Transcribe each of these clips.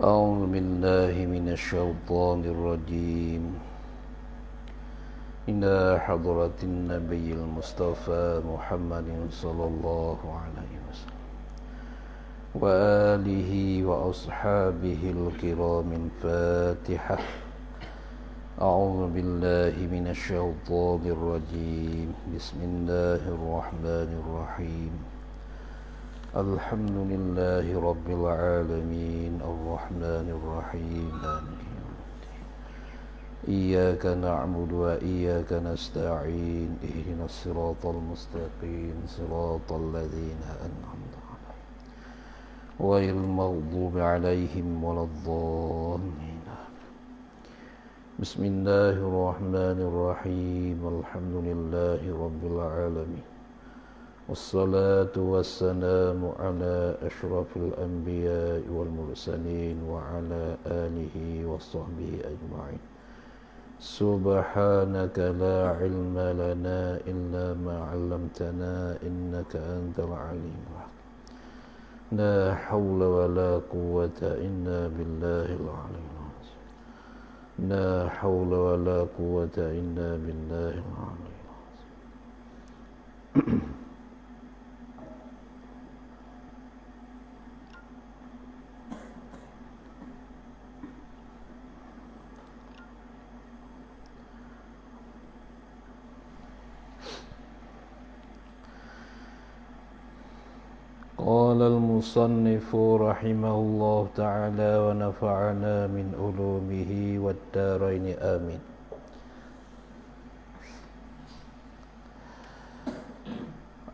أعوذ بالله من الشيطان الرجيم إلى حضرة النبي المصطفى محمد صلى الله عليه وسلم وآله وأصحابه الكرام الفاتحة. أعوذ بالله من الشيطان الرجيم بسم الله الرحمن الرحيم الحمد لله رب العالمين الرحمن الرحيم مالك يوم الدين إياك نعبد وإياك نستعين اهدنا الصراط المستقيم صراط الذين أنعمت عليهم غير المغضوب عليهم ولا الضالين. بسم الله الرحمن الرحيم الحمد لله رب العالمين والصلاة والسلام على أشرف الأنبياء والمرسلين وعلى آله وصحبه أجمعين. سبحانك لا علم لنا إلا ما علمتنا إنك أنت العليم الحكيم. لا حول ولا قوة إلا بالله العلي العظيم. لا حول ولا قوة إلا بالله العلي العظيم. قال المصنف رحمه الله تعالى ونفعنا من علومه والدارين آمين.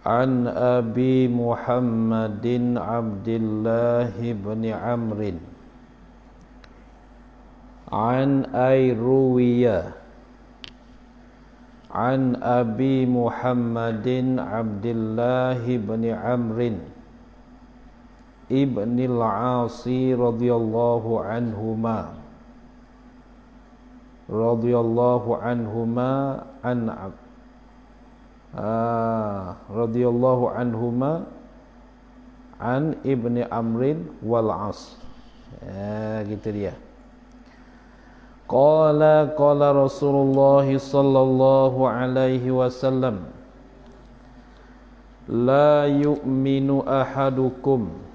عن أبي محمد عبد الله بن عمرو عن أيروية عن أبي محمد عبد الله بن عمرو ابن العاص رضي الله عنهما an ibni Amrin wal As. Gitu dia. Qala Rasulullah sallallahu alaihi wasallam la yu'minu ahadukum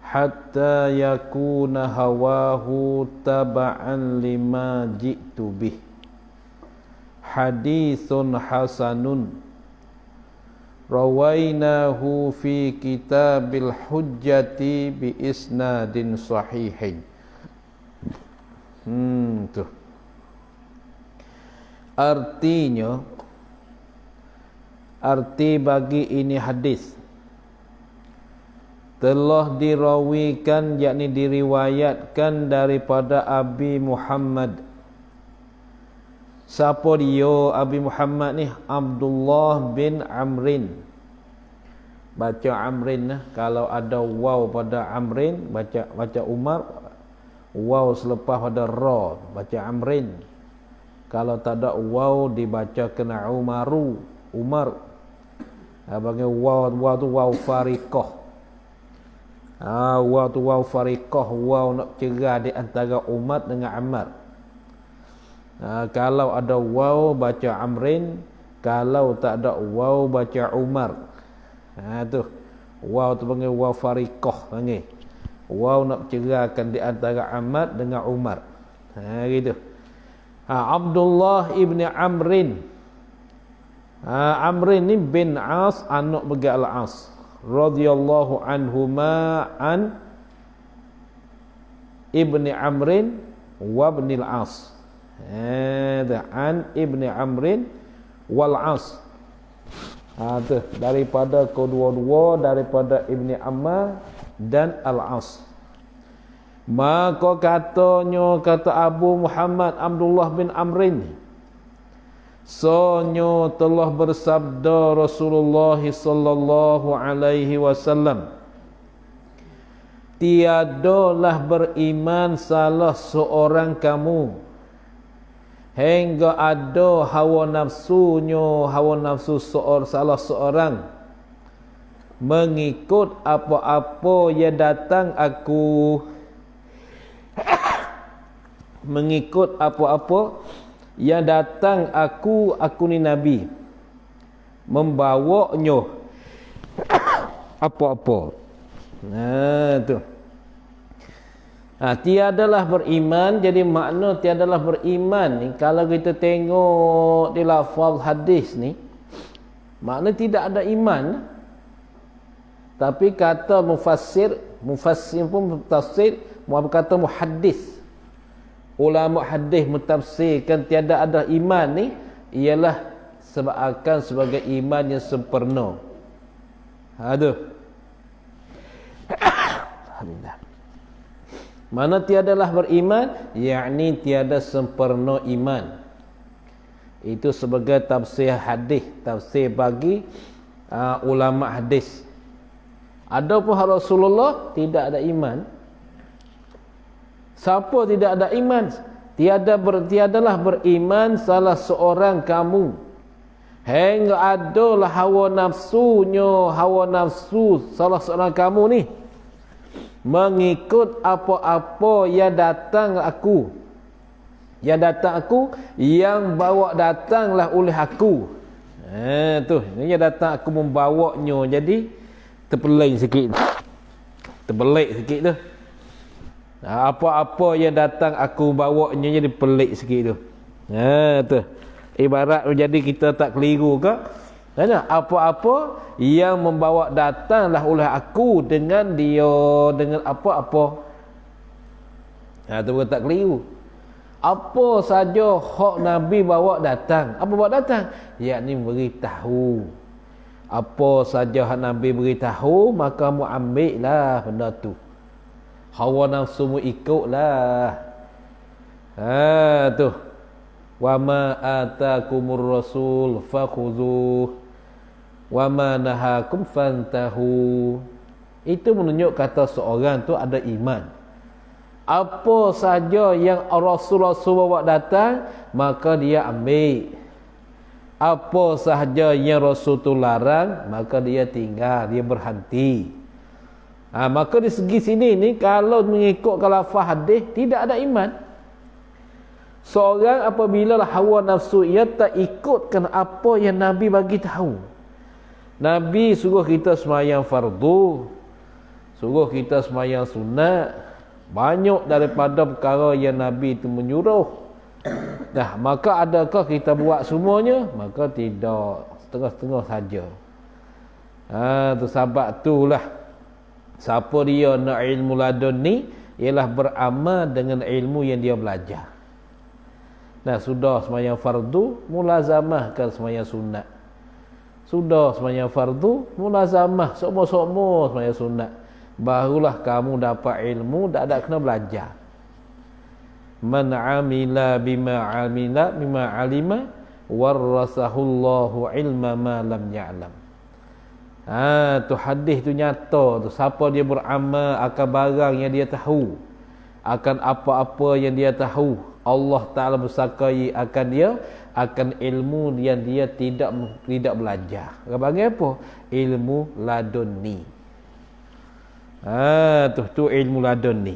hatta yakuna hawahu taba'an lima ji'tu bih. Hadithun hasanun rawainahu fi kitabil hujjati bi isnadin sahihin. Tuh. Arti bagi ini hadis telah dirawikan, yakni diriwayatkan daripada Abi Muhammad. Siapa dia Abi Muhammad ni? Abdullah bin Amrin. Baca Amrin, kalau ada waw pada Amrin baca Umar, waw selepas pada ra baca Amrin. Kalau tak ada waw dibaca kena Umar. Bagi waw tu waw fariqah. Waw tu waw fariqah, waw nak cerah di antara Umar dengan Ammar. Kalau ada waw baca Amrin, kalau tak ada waw baca Umar. Tu waw tu panggil waw fariqah panggil. Waw nak cerahkan di antara Ammar dengan Umar. Gitu. Abdullah ibni Amrin. Amrin ni bin As, anak bagi Al-As radhiyallahu anhuma an ibni Amrin wa ibnil As. An ibni Amrin wal As. Daripada kedua-dua, daripada Ibni Ammar dan Al-As. Maka kata Abu Muhammad Abdullah bin Amrin, sonyo telah bersabda Rasulullah sallallahu alaihi wasallam, tiadalah beriman salah seorang kamu hingga ada hawa nafsu salah seorang mengikut apa-apa yang datang aku, mengikut apa-apa yang datang aku ni Nabi, membawanya apa-apa. Tu. Tiadalah beriman. Jadi makna tiadalah beriman ni, kalau kita tengok di lafaz hadis ni, makna tidak ada iman. Tapi kata mufassir pun tafsir, kata muhaddis, ulama hadis mentafsirkan tiada ada iman ni ialah akan sebagai iman yang sempurna. Aduh. Alhamdulillah. Mana tiadalah beriman, yakni tiada sempurna iman. Itu sebagai tafsir hadis, tafsir bagi ulama hadis. Adapun Rasulullah tidak ada iman. Siapa tidak ada iman? Tiadalah beriman salah seorang kamu hingga adalah hawa nafsu salah seorang kamu ni mengikut apa-apa yang datang aku, yang bawa datanglah oleh aku. Tu yang datang aku membawanya. Jadi terpelik sikit tu. Apa-apa yang datang aku bawanya jadi pelik sikit tu. Tu ibarat jadi kita tak keliru ke? Apa-apa yang membawa datanglah oleh aku dengan apa-apa. Tu bukan tak keliru. Apa saja hak Nabi bawa datang. Apa bawa datang? Yakni beritahu. Apa saja hak Nabi beritahu, maka mu ambillah benda tu. Hawa nafsu mu ikutlah. Tu. Wa ma atakumur rasul fakhuzuh wa ma nahakum fantahu. Itu menunjuk kata seorang tu ada iman. Apa saja yang Rasul bawa datang, maka dia ambil. Apa sahaja yang Rasul tu larang, maka dia tinggal, dia berhenti. Maka di segi sini ni, kalau mengikut lafaz hadis, tidak ada iman. Seorang apabila hawa nafsu ia tak ikutkan apa yang Nabi bagi tahu. Nabi suruh kita sembahyang fardu, suruh kita sembahyang sunat, banyak daripada perkara yang Nabi itu menyuruh. Maka adakah kita buat semuanya? Maka tidak, setengah-setengah saja. Tu sebab itulah siapa dia nak ilmu ladun ni ialah beramal dengan ilmu yang dia belajar. Sudah sembahyang fardu, mulazamahkan sembahyang sunat. Sudah sembahyang fardu, mulazamah sokmo-sokmo sembahyang sunat. Barulah kamu dapat ilmu, tak ada kena belajar. Man amila bima alima warasahullahu ilma ma lam ya'lam. Tu hadis tu nyata tu. Siapa dia beramal akan barang yang dia tahu, akan apa-apa yang dia tahu, Allah Ta'ala bersakai akan dia, akan ilmu yang dia tidak belajar. Panggil apa? Ilmu laduni. Tu ilmu laduni.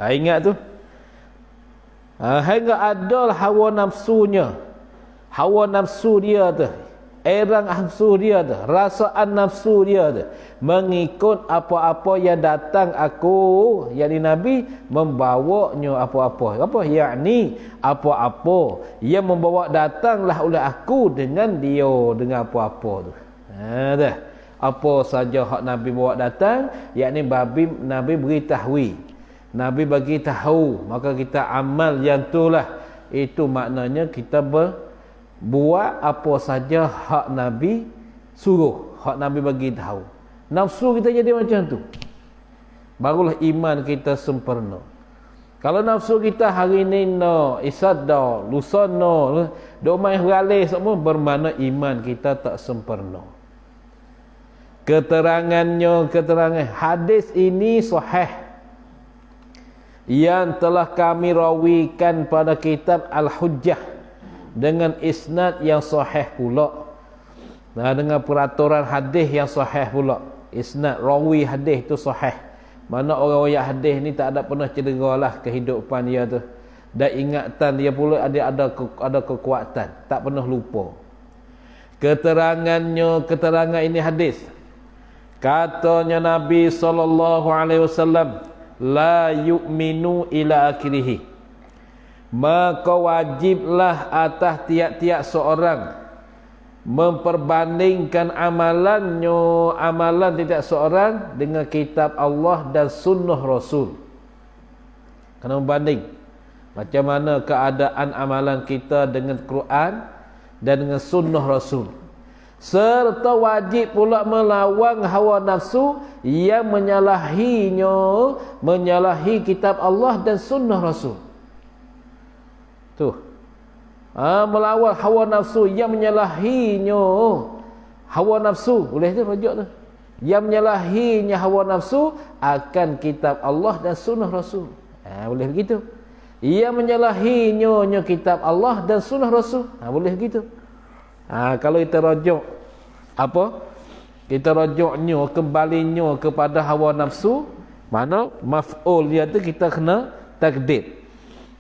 Ingat tu. Hingga adalah hawa nafsunya. Hawa nafsu dia tu, erang nafsu dia tu, rasaan nafsu dia tu, mengikut apa-apa yang datang aku, yakni Nabi membawanya apa-apa. Apa? Yakni apa-apa yang membawa datanglah oleh aku dengan dia, dengan apa-apa tu. Dah. Apa saja hak Nabi bawa datang, yakni Nabi beritahui, Nabi bagi tahu, maka kita amal yang itulah. Itu maknanya kita buat apa saja hak Nabi suruh, hak Nabi bagi tahu. Nafsu kita jadi macam tu, barulah iman kita sempurna. Kalau nafsu kita hari ni no, isad dah, lusa no, dok main beralih semua, bermakna iman kita tak sempurna. Keterangan hadis ini sahih yang telah kami rawikan pada kitab Al-Hujjah dengan isnad yang sahih pula. Nah, dengan peraturan hadis yang sahih pula. Isnad rawi hadis tu sahih. Mana orang riwayat hadis ni tak ada pernah cedera lah kehidupan dia tu. Dan ingatan dia pula ada kekuatan, tak pernah lupa. Keterangan ini hadis. Katanya Nabi SAW, la yu'minu ila akhirih. Maka wajiblah atas tiap-tiap seorang memperbandingkan amalan tiap seorang dengan kitab Allah dan sunnah Rasul. Kena membanding macam mana keadaan amalan kita dengan Quran dan dengan sunnah Rasul. Serta wajib pula melawan hawa nafsu yang menyalahi kitab Allah dan sunnah Rasul. Tuh. Melawan hawa nafsu yang menyalahinya hawa nafsu, boleh tu rujuk tu, yang menyalahinya hawa nafsu akan kitab Allah dan sunnah Rasul. Boleh begitu. Yang menyalahinya kitab Allah dan sunnah Rasul, boleh begitu. Kalau kita rujuk apa, kita rujuknya kembalinya kepada hawa nafsu, mana maf'ul dia tu kita kena takdir.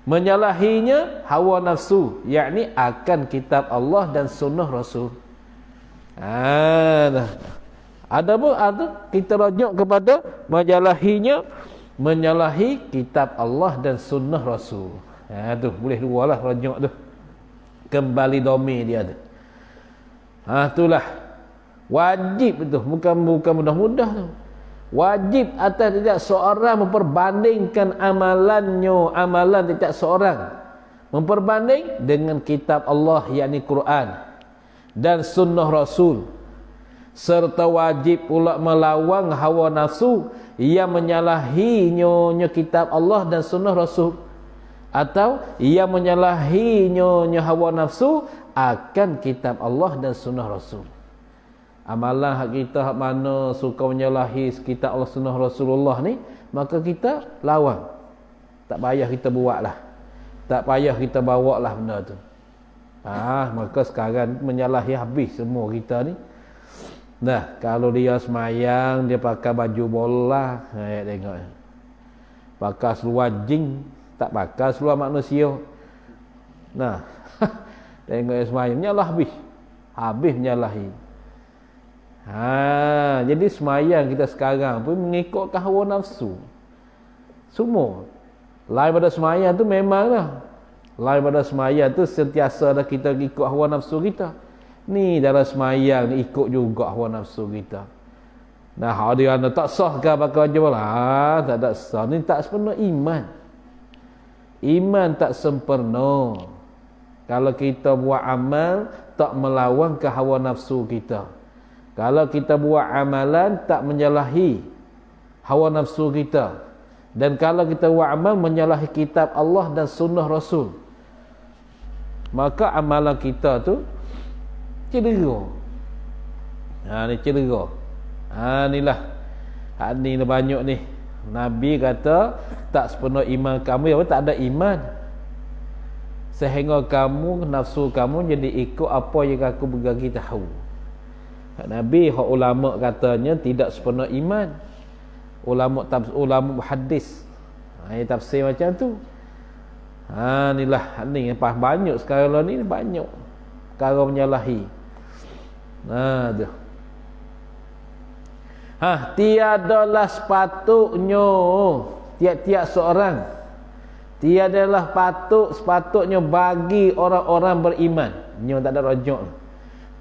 Menyalahinya hawa nafsu, yakni akan kitab Allah dan sunnah Rasul. Ada kita rujuk kepada menyalahi kitab Allah dan sunnah Rasul. Tu boleh dua lah rujuk tu. Kembali domain dia tu. Itulah wajib tu, bukan mudah-mudah tu. Wajib atas tidak seorang memperbandingkan amalan tidak seorang memperbanding dengan kitab Allah, yakni Quran dan sunnah Rasul. Serta wajib pula melawan hawa nafsu yang menyalahinya kitab Allah dan sunnah Rasul, atau yang menyalahinya hawa nafsu akan kitab Allah dan sunnah Rasul. Amalan hak kita hak mana suka menyalahi kitab Allah sunnah Rasulullah ni, maka kita lawan. Tak payah kita buat lah, tak payah kita bawa lah benda tu. Maka sekarang menyalahi habis semua kita ni. Kalau dia semayang, dia pakai baju bola, tengok, pakai seluar jing, tak pakai seluar manusia. Tengok dia semayang, menyalah habis menyalahi. Jadi semayang kita sekarang pun mengikutkan hawa nafsu semua. Lain pada semayang tu memanglah, lain pada semayang tu sentiasa dah kita ikut hawa nafsu kita. Ni dalam semayang ni ikut juga hawa nafsu kita. Dia tak sah ke pakai baju lah, tak sah. Ni tak sempurna iman. Iman tak sempurna kalau kita buat amal tak melawan ke hawa nafsu kita. Kalau kita buat amalan tak menyalahi hawa nafsu kita, dan kalau kita buat amal menyalahi kitab Allah dan sunnah Rasul, maka amalan kita tu cedera. Ni cedera. Inilah ni banyak ni. Nabi kata tak sempurna iman kamu, tak ada iman sehingga kamu, nafsu kamu jadi ikut apa yang aku bagi tahu. Nabi, ulama katanya tidak sempurna iman. Ulama hadis tafsir macam tu. Inilah ni banyak sekarang ni, banyak perkara menyalahi. Tiadalah sepatutnya tiap-tiap seorang, tiadalah sepatutnya bagi orang-orang beriman. Ni tak ada rujuk.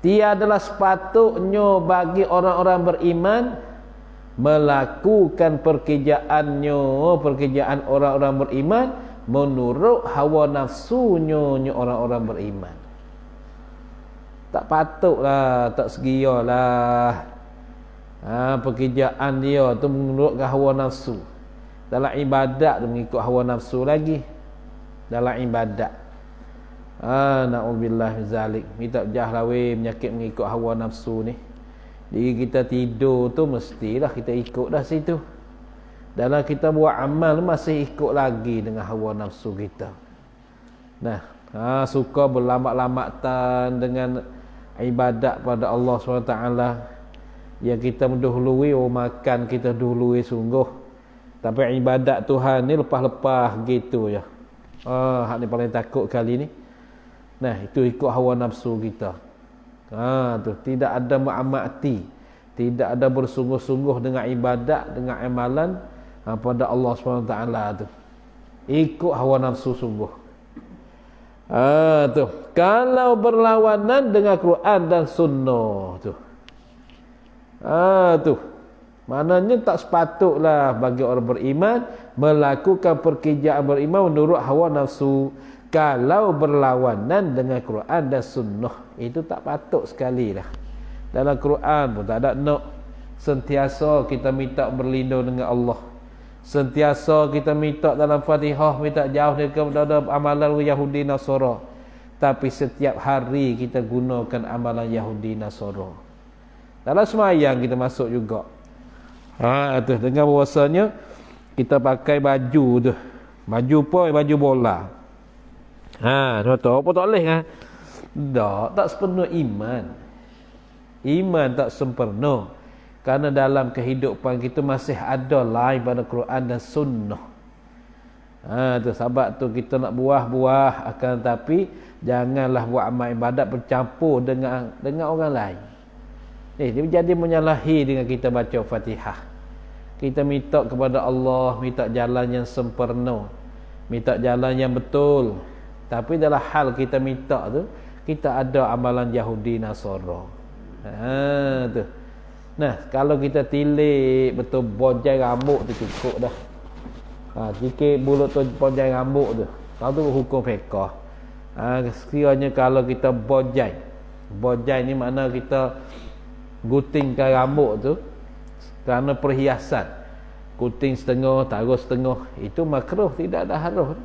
Tiadalah sepatutnya bagi orang-orang beriman melakukan pekerjaan orang-orang beriman menurut hawa nafsunya orang-orang beriman. Tak patutlah, tak segialah. Pekerjaan dia tu menurut hawa nafsu. Dalam ibadat tu mengikut hawa nafsu lagi. Dalam ibadat. Na'udzubillah min zalik. Minta jahlah penyakit mengikut hawa nafsu ni. Diri kita tidur tu mestilah kita ikut dah situ. Dalam kita buat amal masih ikut lagi dengan hawa nafsu kita. Nah, suka berlambat-lambatan dengan ibadat pada Allah SWT. Yang kita mendahului, makan kita dahului sungguh. Tapi ibadat Tuhan ni lepas-lepas gitu ya. Hak ni paling takut kali ni. Nah, itu ikut hawa nafsu kita. Tu tidak ada ma'amati, tidak ada bersungguh-sungguh dengan ibadat, dengan amalan pada Allah SWT tu. Ikut hawa nafsu sungguh. Tu kalau berlawanan dengan Quran dan Sunnah tu. Tu maknanya tak sepatutlah bagi orang beriman melakukan pekerjaan beriman menurut hawa nafsu kalau berlawanan dengan Quran dan Sunnah. Itu tak patut sekali lah. Dalam Quran pun tak ada nak sentiasa kita minta berlindung dengan Allah. Sentiasa kita minta dalam Fatihah minta jauh daripada amalan Yahudi Nasara. Tapi setiap hari kita gunakan amalan Yahudi Nasara. Dalam semayang kita masuk juga. Tu dengan bahawasanya kita pakai baju tu. Baju apa? Baju bola. Tahu apa tak boleh kan? Tak sepenuh iman. Iman tak sempurna. Karena dalam kehidupan kita masih ada lain pada Quran dan Sunnah. Tu sebab tu kita nak buah-buah akan tapi janganlah buat amal ibadat bercampur dengan orang lain. Dia jadi menyalahi dengan kita baca Fatihah. Kita minta kepada Allah, minta jalan yang sempurna, minta jalan yang betul. Tapi dalam hal kita minta tu, kita ada amalan Yahudi Nasara. Tu. Nah, kalau kita tilik betul bojai rambut tu cukup dah. Jika bulu tu bojai rambut tu, tahu tu hukum fiqh. Sekiranya kalau kita bojai ni makna kita guntingkan rambut tu kerana perhiasan, gunting setengah, taruh setengah, itu makruh, tidak ada haruh.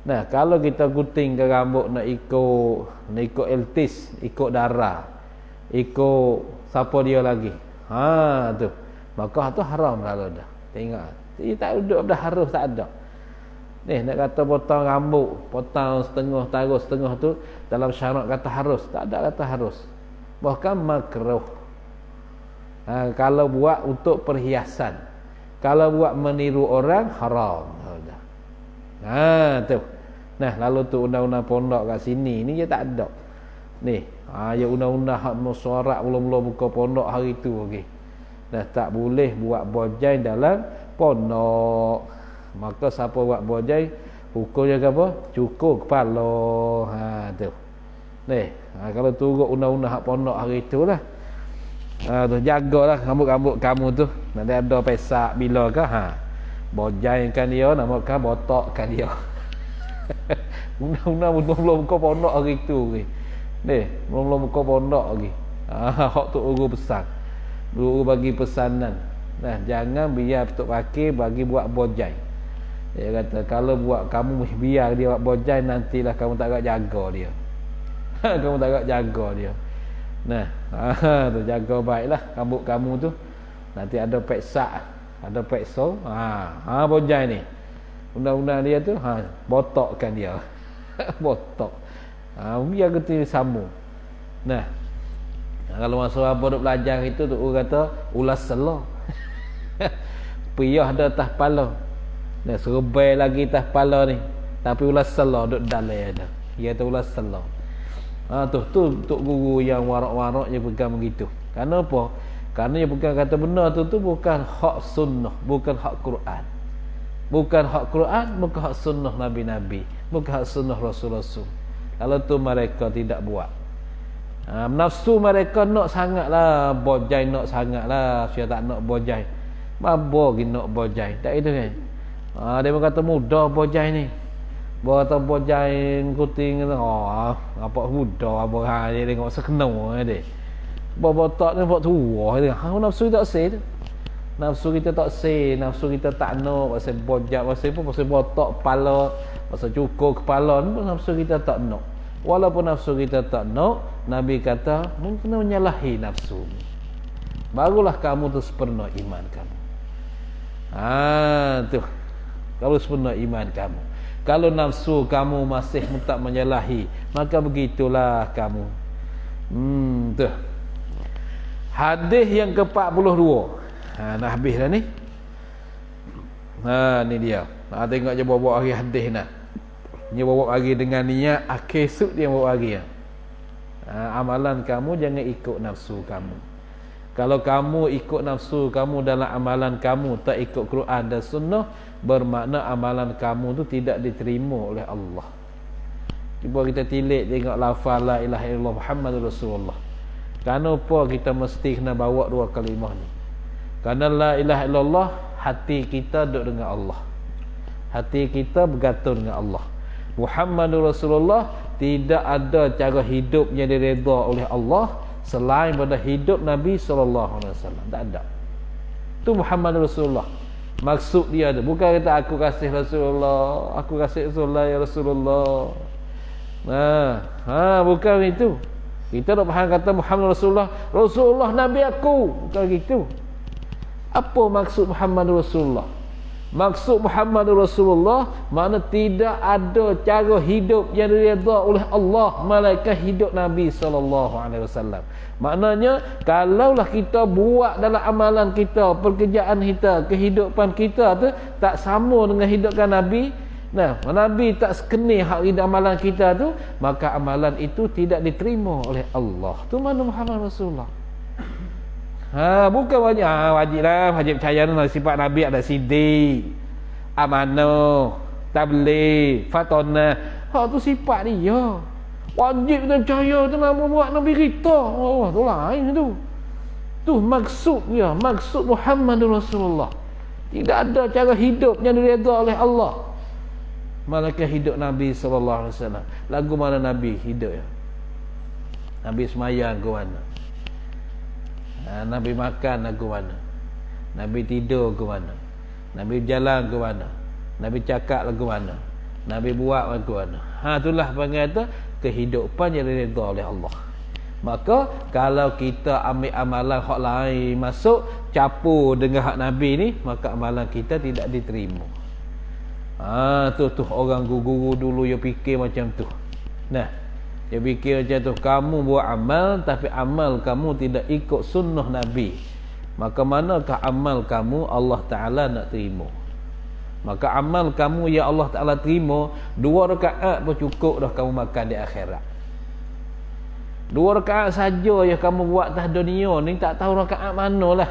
Nah, kalau kita guntingkan rambut nak ikut eltis, ikut darah, ikut siapa dia lagi, tu maka tu haram kalau dah. Tengok, dia tak duduk dah harus tak ada. Nak kata potong rambut, potong setengah, taruh setengah tu dalam syarat kata harus, tak ada kata harus. Bahkan makruh. Kalau buat untuk perhiasan, kalau buat meniru orang, haram. Tu. Nah, lalu tu undang-undang pondok kat sini ni dia tak ada. Ya undang-undang hak mesyuarat mula-mula buka pondok hari tu okey. Dah tak boleh buat bojai dalam pondok. Maka siapa buat bojai hukumnya apa? Cukur kepala. Tu. Kalau turut undang-undang hak pondok hari itulah. Tu jagalah rambut-rambut kamu tu. Nanti ada pesak bila ke bojaikan dia, namakan botokkan dia. Undang-undang belum buka pondok hari tu ke. Belum buka pondok lagi. Hak tu guru pesan. Guru bagi pesanan. Nah, jangan biar tok pakai bagi buat bojai. Dia kata kalau buat kamu biar dia buat bojai, nantilah kamu tak agak jaga dia. Kamu tak agak jaga dia. Nah, tu jaga baiklah rambut kamu tu. Nanti ada peksa, ada pekso. Bojai ni. Undang-undang dia tu, botokkan dia. Botok. Biar kita sambung. Nah, kalau masa apa duk belajar itu tu orang kata ulas selah. Piyah dah atas kepala. Nah, serbai lagi atas kepala ni. Tapi ulas selah duk dalam ada. Dia tu ulas selah. Tu untuk guru yang warak-warak dia pegang begitu. Kenapa apa? Kerana dia pegang kata benar tu bukan hak sunnah, bukan hak Quran. Bukan hak Quran, bukan hak sunnah Nabi-Nabi, bukan hak sunnah Rasul-Rasul. Kalau tu mereka tidak buat. Nafsu mereka nak sangatlah bojai, nak sangatlah. Saya tak nak bojai. Mabuk lagi nak bojai. Tak itu kan? Dia kata mudah bojai ni. Bawa kata bojai kuting kata, apa mudah apa dia tengok sekenau dia. botak ni buat tua dia. Nafsu tak sel. Nafsu kita tak sel, nafsu kita tak nak, pasal bojak, pasal apa, pasal botak kepala, pasal cukur kepala ni nafsu kita tak nak. Walaupun nafsu kita tak nak, Nabi kata mungkin menyalahi nafsu. Barulah kamu tu sempurna iman kamu. Tu. Kalau sempurna iman kamu. Kalau nafsu kamu masih tak menyalahi, maka begitulah kamu. Tu. Hadis yang ke-42. Nak habis dah ni. Ni dia. Tengok je bawa hari hadis nak. Dia bawa hari dengan niat akhir esok dia bawa hari. Amalan kamu jangan ikut nafsu kamu. Kalau kamu ikut nafsu kamu dalam amalan kamu, tak ikut Quran dan Sunnah, bermakna amalan kamu tu tidak diterima oleh Allah. Cuba kita tilik tengok lafaz la ilaha illallah Muhammadur Rasulullah. Kenapa kita mesti kena bawa dua kalimah ni? Kerana la ilaha illallah, hati kita duduk dengan Allah. Hati kita bergantung dengan Allah. Muhammadur Rasulullah, tidak ada cara hidup yang diredha oleh Allah selain pada hidup Nabi sallallahu alaihi wasallam. Tak ada. Tu Muhammadur Rasulullah. Maksud dia tu bukan kata aku kasih Rasulullah, aku kasih Rasulullah ya Rasulullah. Bukan itu. Kita nak faham kata Muhammad Rasulullah, Rasulullah Nabi aku, bukan gitu. Apa maksud Muhammadur Rasulullah? Maksud Muhammadur Rasulullah makna tidak ada cara hidup yang diredha oleh Allah melainkan hidup Nabi sallallahu alaihi wasallam. Maknanya kalaulah kita buat dalam amalan kita, pekerjaan kita, kehidupan kita tu tak sama dengan hidupkan Nabi, Nabi tak sekeni hak hidup amalan kita tu, maka amalan itu tidak diterima oleh Allah. Tu mana Muhammad Rasulullah. Bukan wajib wajib percaya dengan sifat Nabi ada sidik, amanah, tabligh, fatona. Tu sifat dia. Wajib kita percaya tu nama buat Nabi kita. Tu lain tu. Tu maksud dia, maksud Muhammadur Rasulullah. Tidak ada cara hidup yang diredha oleh Allah malaikat hidup Nabi sallallahu alaihi wasallam. Lagu mana Nabi hidup ya? Nabi semayang ke mana? Nabi makan ke mana? Nabi tidur ke mana? Nabi berjalan ke mana? Nabi cakap ke mana? Nabi buat ke mana? Itulah panggil kata kehidupan yang diredha oleh Allah. Maka kalau kita ambil amalan hak lain masuk capur dengan hak Nabi ni, maka amalan kita tidak diterima. Tu orang guru dulu dia fikir macam tu. Dia fikir macam tu, kamu buat amal tapi amal kamu tidak ikut sunnah Nabi, maka manakah amal kamu Allah Ta'ala nak terima? Maka amal kamu ya Allah Ta'ala terima, 2 rakaat pun cukup dah kamu makan di akhirat. 2 rakaat saja yang kamu buat atas dunia ni, tak tahu rakaat manalah,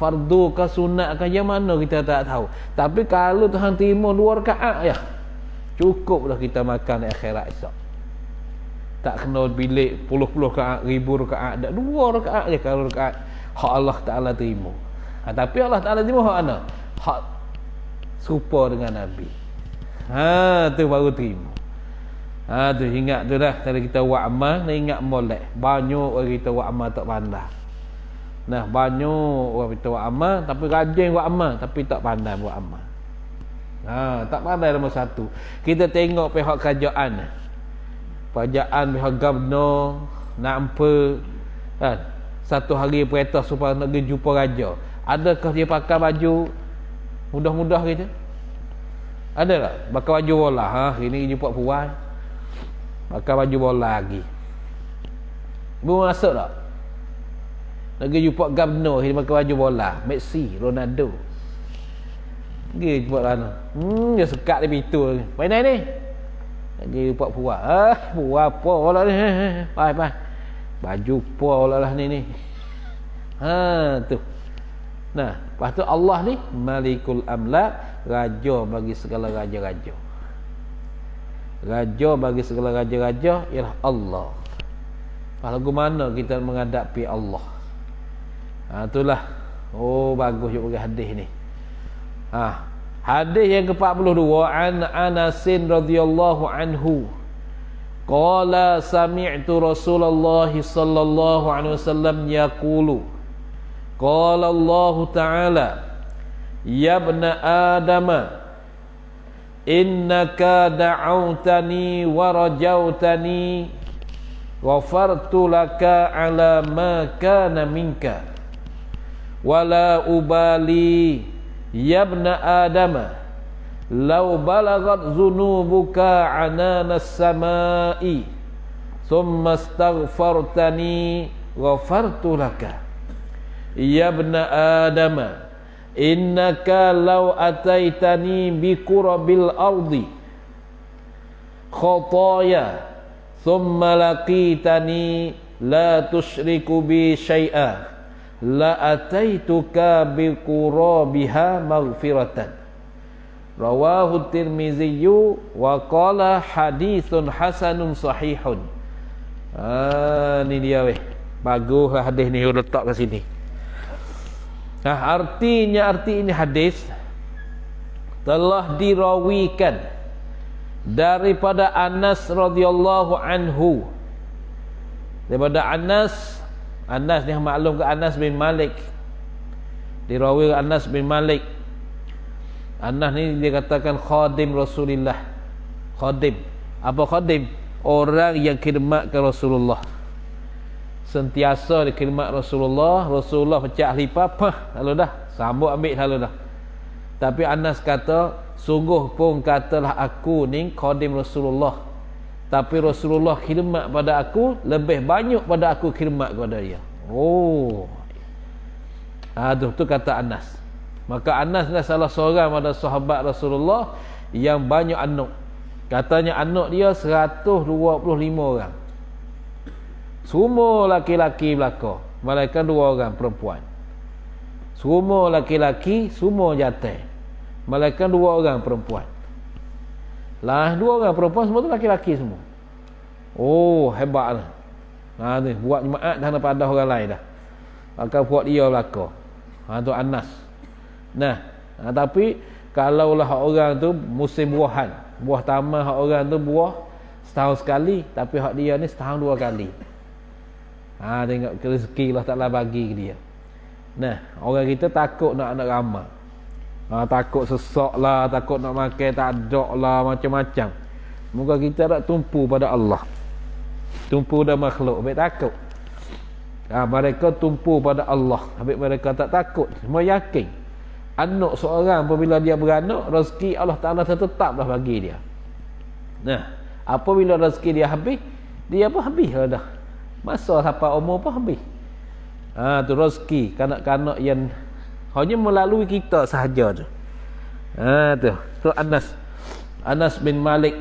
fardu ke sunat ke yang mana kita tak tahu. Tapi kalau Tuhan terima 2 rakaat ya, cukup dah kita makan di akhirat esok. Tak kena bilik puluh-puluh rakaat, 1000 rakaat, dak 2 rakaat je kalau rakaat hak Allah Ta'ala terima. Tapi Allah Ta'ala terima hak mana? Hak serupa dengan Nabi. Tu baru terima. Tu ingat tu dah, tadi kita buat amal, ingat molek. Banyak orang kita buat amal tak pandai. Banyak orang kita buat amal tapi rajin buat amal tapi tak pandai buat amal. Tak pandai nombor satu. Kita tengok pihak kerajaan. Kerajaan pihak gubernur nak apa satu hari perintah supaya nak pergi jumpa raja. Adakah dia pakai baju mudah-mudah gitu? Ada tak? Pakai baju bola. Ini jumpa puan. Pakai baju bola lagi. Boleh masuk tak? Nak pergi jumpa gubernur, dia pakai baju bola. Messi, Ronaldo. Pergi jumpa sana. Dia sekat di pintu. Main ni. Lagi buat puak. Puak apa olah ni? Pai. Baju puak olah lah ni. Tu. Lepas tu Allah ni Malikul Amlak, raja bagi segala raja-raja. Raja bagi segala raja-raja ialah Allah. Lagu mana kita menghadapi Allah? Itulah. Bagus juga hadis ni. Hadis yang ke-42, an Anasin radhiyallahu anhu qala sami'tu Rasulullah sallallahu alaihi wasallam yaqulu qala Allah ta'ala ya ibna adama innaka da'awtani wa rajautani ghafartu laka ala ma kana minka wala ubali ya ibna adama law balagat dhunubuka ananas samai thumma astaghfartani ghafartu laka ya ibna adama innaka law ataitani bi qurabil ardi khataaya thumma laqitani la tusyriku bi syai'a la ataituka bi qurabiha maghfiratan rawahu Tirmizi wa qala haditsun hasanun sahihun. Ni dia weh, baguslah hadis ni letak kat sini. Nah, arti ini hadis telah dirawikan daripada Anas radhiyallahu anhu. Daripada Anas ni maklum ke Anas bin Malik. Dirawi Anas bin Malik. Anas ni dia katakan khadim Rasulullah. Khadim. Apa khadim? Orang yang khidmatkan Rasulullah. Sentiasa dikhidmat Rasulullah. Rasulullah pecah lipat, lalu dah sambut ambil lalu dah. Tapi Anas kata, sungguh pun katalah aku ni khadim Rasulullah, tapi Rasulullah khidmat pada aku lebih banyak pada aku khidmat kepada dia. Oh, tu kata Anas. Maka Anas adalah salah seorang pada sahabat Rasulullah yang banyak anak. Katanya anak dia 125 orang. Semua laki-laki belaka, malaikat 2 orang perempuan. Semua laki-laki, semua jantan. Malaikat 2 orang perempuan. Lah 2 orang perempuan semua tu laki-laki semua. Oh, hebatlah. Ni buat jemaat dah pada orang lain dah. Maka buat dia belaka. Tu Anas. Tapi kalaulah orang tu musim buahan, buah taman hak orang tu buah setahun sekali, tapi hak dia ni setahun 2 kali. Tengok rezeki Allah Ta'ala bagi ke dia. Orang kita takut nak ramah. Takut sesak lah, takut nak makan tak ada lah, macam-macam. Moga kita tak tumpu pada Allah. Tumpu pada makhluk, baik takut. Mereka tumpu pada Allah, habis mereka tak takut. Semua yakin anak seorang apabila dia beranak, rezeki Allah Ta'ala tetaplah bagi dia. Apabila rezeki dia habis, dia pun habis lah dah. Masa sampai umur pun habis. Tu rezeki kanak-kanak yang hanya melalui kita sahaja tu. Tu Anas bin Malik,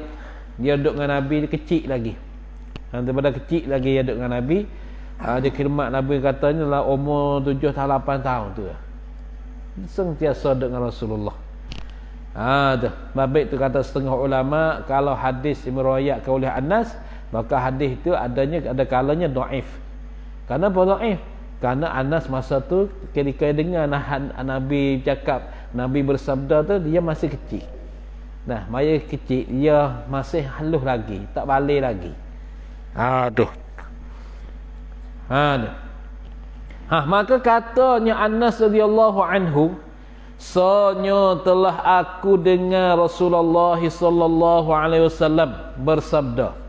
dia duduk dengan Nabi, dia kecil lagi. Daripada kecil lagi dia duduk dengan Nabi. Dia khidmat Nabi, katanya lah umur 7 tahun 8 tahun tu. Sentiasa duduk dengan Rasulullah. Babik tu kata setengah ulama, kalau hadis diriwayatkan oleh Anas, maka hadis itu ada kalanya dhaif. Kenapa dhaif? Karena Anas masa tu ketika dengar Nabi cakap, Nabi bersabda tu, dia masih kecil. Maya kecil, dia masih halus lagi, tak balik lagi. Maka katanya Anas radhiyallahu anhu, sonyo telah aku dengar Rasulullah sallallahu alaihi wasallam bersabda,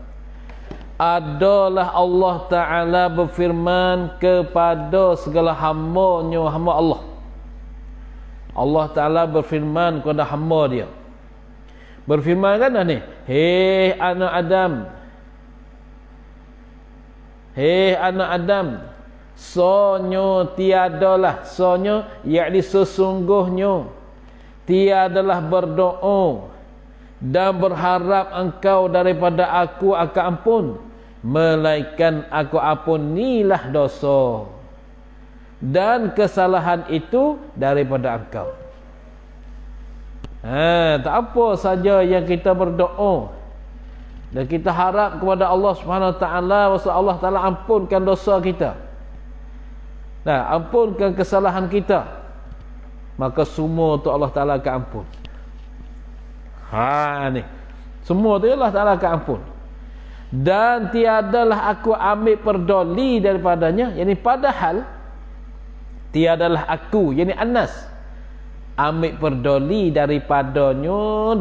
adalah Allah Ta'ala berfirman kepada segala hamba-Nya, hamba Allah. Allah Ta'ala berfirman kepada hamba dia. Berfirman kan ni, hei anak Adam, hei anak Adam, sonyo tiadalah, sonyo yakni sesungguhnya tiadalah berdoa dan berharap engkau daripada aku akan ampun, melainkan aku ampunilah dosa dan kesalahan itu daripada engkau. Tak apa saja yang kita berdoa dan kita harap kepada Allah Subhanahu Wa Taala, Allah Taala ampunkan dosa kita, ampunkan kesalahan kita, maka semua tu Allah Taala akan ampun. Ni semua tu Allah Ta'ala akan ampun. dan tiadalah aku ambil perdoli daripadanya, yakni padahal tiadalah aku, yakni Anas, ambil perdoli daripadanya,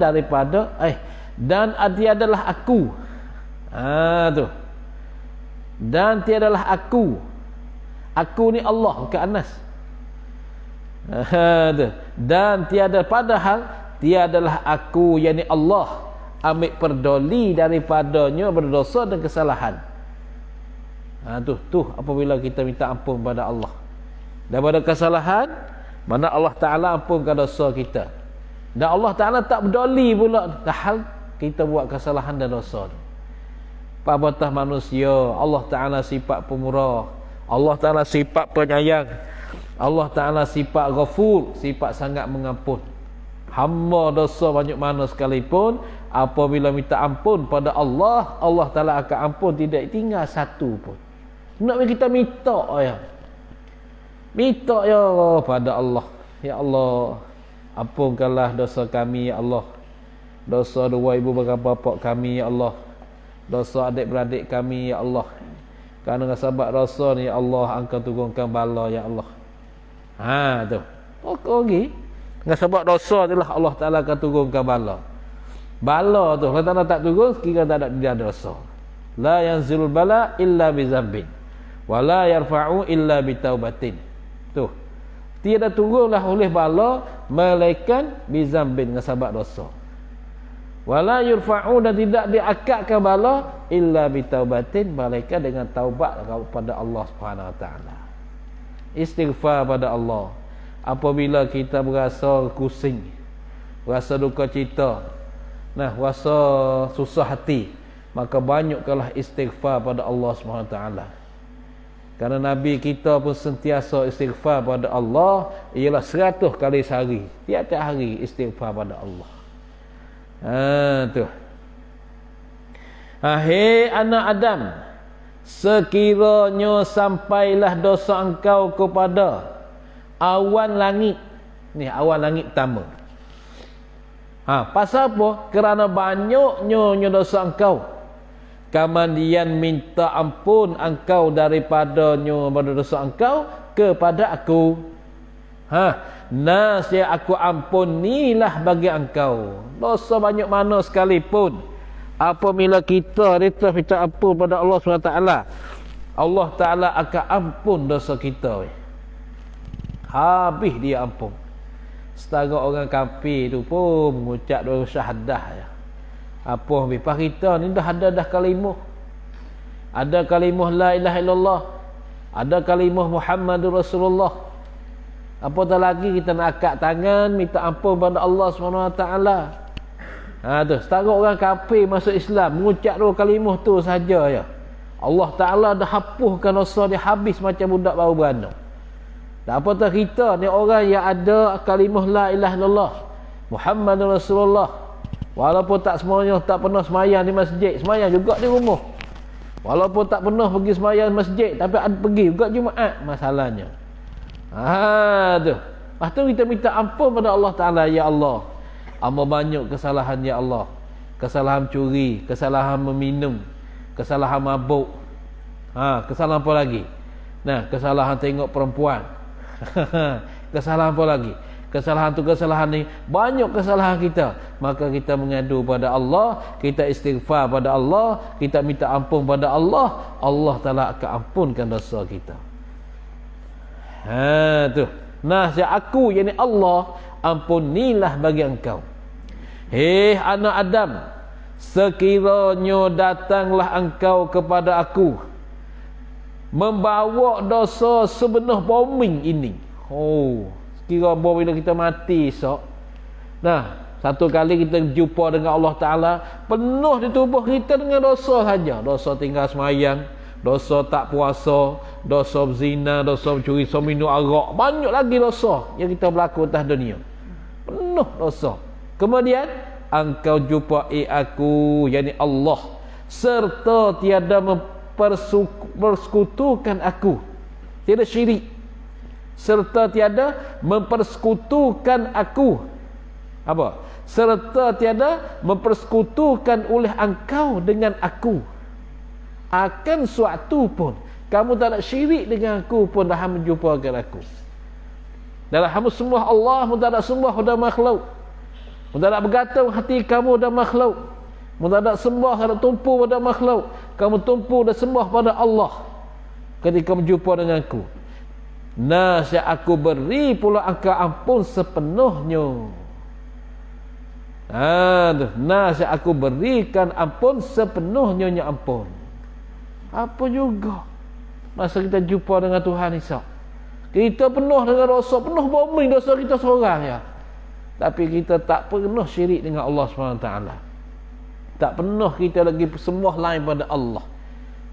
dan tiadalah aku, tu, dan tiadalah aku ni Allah, bukan Anas, tu. Dan tiada, padahal tiadalah aku, yakni Allah, ambil perdoli daripadanya berdosa dan kesalahan. Tu apabila kita minta ampun pada Allah daripada kesalahan, mana Allah Ta'ala ampunkan dosa kita, dan Allah Ta'ala tak berdoli pula hal kita buat kesalahan dan dosa. Apatah manusia, Allah Ta'ala sifat pemurah, Allah Ta'ala sifat penyayang, Allah Ta'ala sifat ghafur, sifat sangat mengampun. Hamba dosa banyak mana sekalipun, apabila minta ampun pada Allah, Allah Ta'ala akan ampun, tidak tinggal satu pun. Nak kita minta ya, minta ya pada Allah, ya Allah, ampunkanlah dosa kami ya Allah, dosa dua ibu bapa kami ya Allah, dosa adik-beradik kami ya Allah, kerana sebab dosa ni ya Allah, Engkau turunkan bala ya Allah. Tu okey, dengan sebab dosa itulah Allah Ta'ala akan turunkan bala. Bala tu Allah Ta'ala tak turun, kira tak ada dosa. La yanzilul bala illa bizambin, wa la yarfa'u illa bitaubatin. Tu, tiada turunlah oleh bala melainkan bizambin, dengan sebab dosa. Wala yurfa'u, dan tidak diangkatkan bala illa bitaubatin, melainkan dengan taubat kepada Allah Subhanahu Wa Taala. Istighfar pada Allah apabila kita berasa kusing, berasa duka cita, rasa susah hati, maka banyakkanlah istighfar pada Allah Subhanahu Wa Taala. Kerana Nabi kita pun sentiasa istighfar pada Allah, ialah 100 kali sehari, tiap-tiap hari istighfar pada Allah. Tu. Hai anak Adam, sekiranya sampailah dosa engkau kepada awan langit. Ni awan langit pertama. Pasal apa? Kerana banyaknya dosa engkau, kemudian minta ampun engkau daripadanya pada dosa engkau kepada aku. Nasya aku ampunilah bagi engkau. Dosa banyak mana sekalipun, apabila kita minta ampun pada Allah SWT, Allah Ta'ala akan ampun dosa kita. Habis dia ampun. Setara orang kafir tu pun mengucap doa syahadah ya. Apa lepas kita ni dah ada kalimah. Ada kalimah la ilaha illallah, ada kalimah Muhammadur Rasulullah. Apatah lagi kita nak angkat tangan minta ampun pada Allah SWT. Tu setara orang kafir masuk Islam mengucap dua kalimah tu saja ya, Allah Ta'ala dah hapuskan dosa dia habis macam budak baru beranak. Dan apatah kita ni orang yang ada kalimah la ilaha illallah Muhammadur Rasulullah, walaupun tak semuanya, tak pernah semayang di masjid, semayang juga di rumah. Walaupun tak pernah pergi semayang di masjid, tapi ada pergi juga Jumaat masalahnya. Tu. Lepas tu kita minta ampun pada Allah Ta'ala. Ya Allah, hamba banyak kesalahan ya Allah. Kesalahan curi, kesalahan meminum, kesalahan mabuk. Kesalahan apa lagi? Kesalahan tengok perempuan. Kesalahan apa lagi? Kesalahan tu kesalahan ni, banyak kesalahan kita. Maka kita mengadu pada Allah, kita istighfar pada Allah, kita minta ampun pada Allah, Allah Ta'ala akan ampunkan dosa kita. Tu. Nasya aku, yakni Allah, ampunilah bagi engkau. Hei anak Adam, sekiranya datanglah engkau kepada aku membawa dosa sebenar bumi ini. Kira bila kita mati esok, satu kali kita jumpa dengan Allah Ta'ala, penuh di tubuh kita dengan dosa saja. Dosa tinggal semayang, dosa tak puasa, dosa berzina, dosa mencuri, dosa minum arak, banyak lagi dosa yang kita berlaku atas dunia, penuh dosa. Kemudian engkau jumpai aku, yakni Allah, serta tiada mempersekutukan aku, tiada syirik, serta tiada mempersekutukan aku, serta tiada mempersekutukan oleh engkau dengan aku. akan suatu pun. Kamu tak nak syirik dengan aku pun dah menjumpakan aku. Dalam kamu sembah Allah, kamu tak nak sembah pada makhluk. Kamu tak nak bergantung hati kamu pada makhluk. Kamu tak nak sembah, tak nak tumpu pada makhluk. Kamu tumpu dan sembah pada Allah ketika berjumpa dengan aku. Nasya aku beri pula engkau ampun sepenuhnya. Nasya aku berikan ampun sepenuhnya ampun. Apa juga masa kita jumpa dengan Tuhan Isa, kita penuh dengan dosa, penuh bombing dosa kita seorang ya. Tapi kita tak pernah syirik dengan Allah SWT. Tak pernah kita lagi sembah lain pada Allah.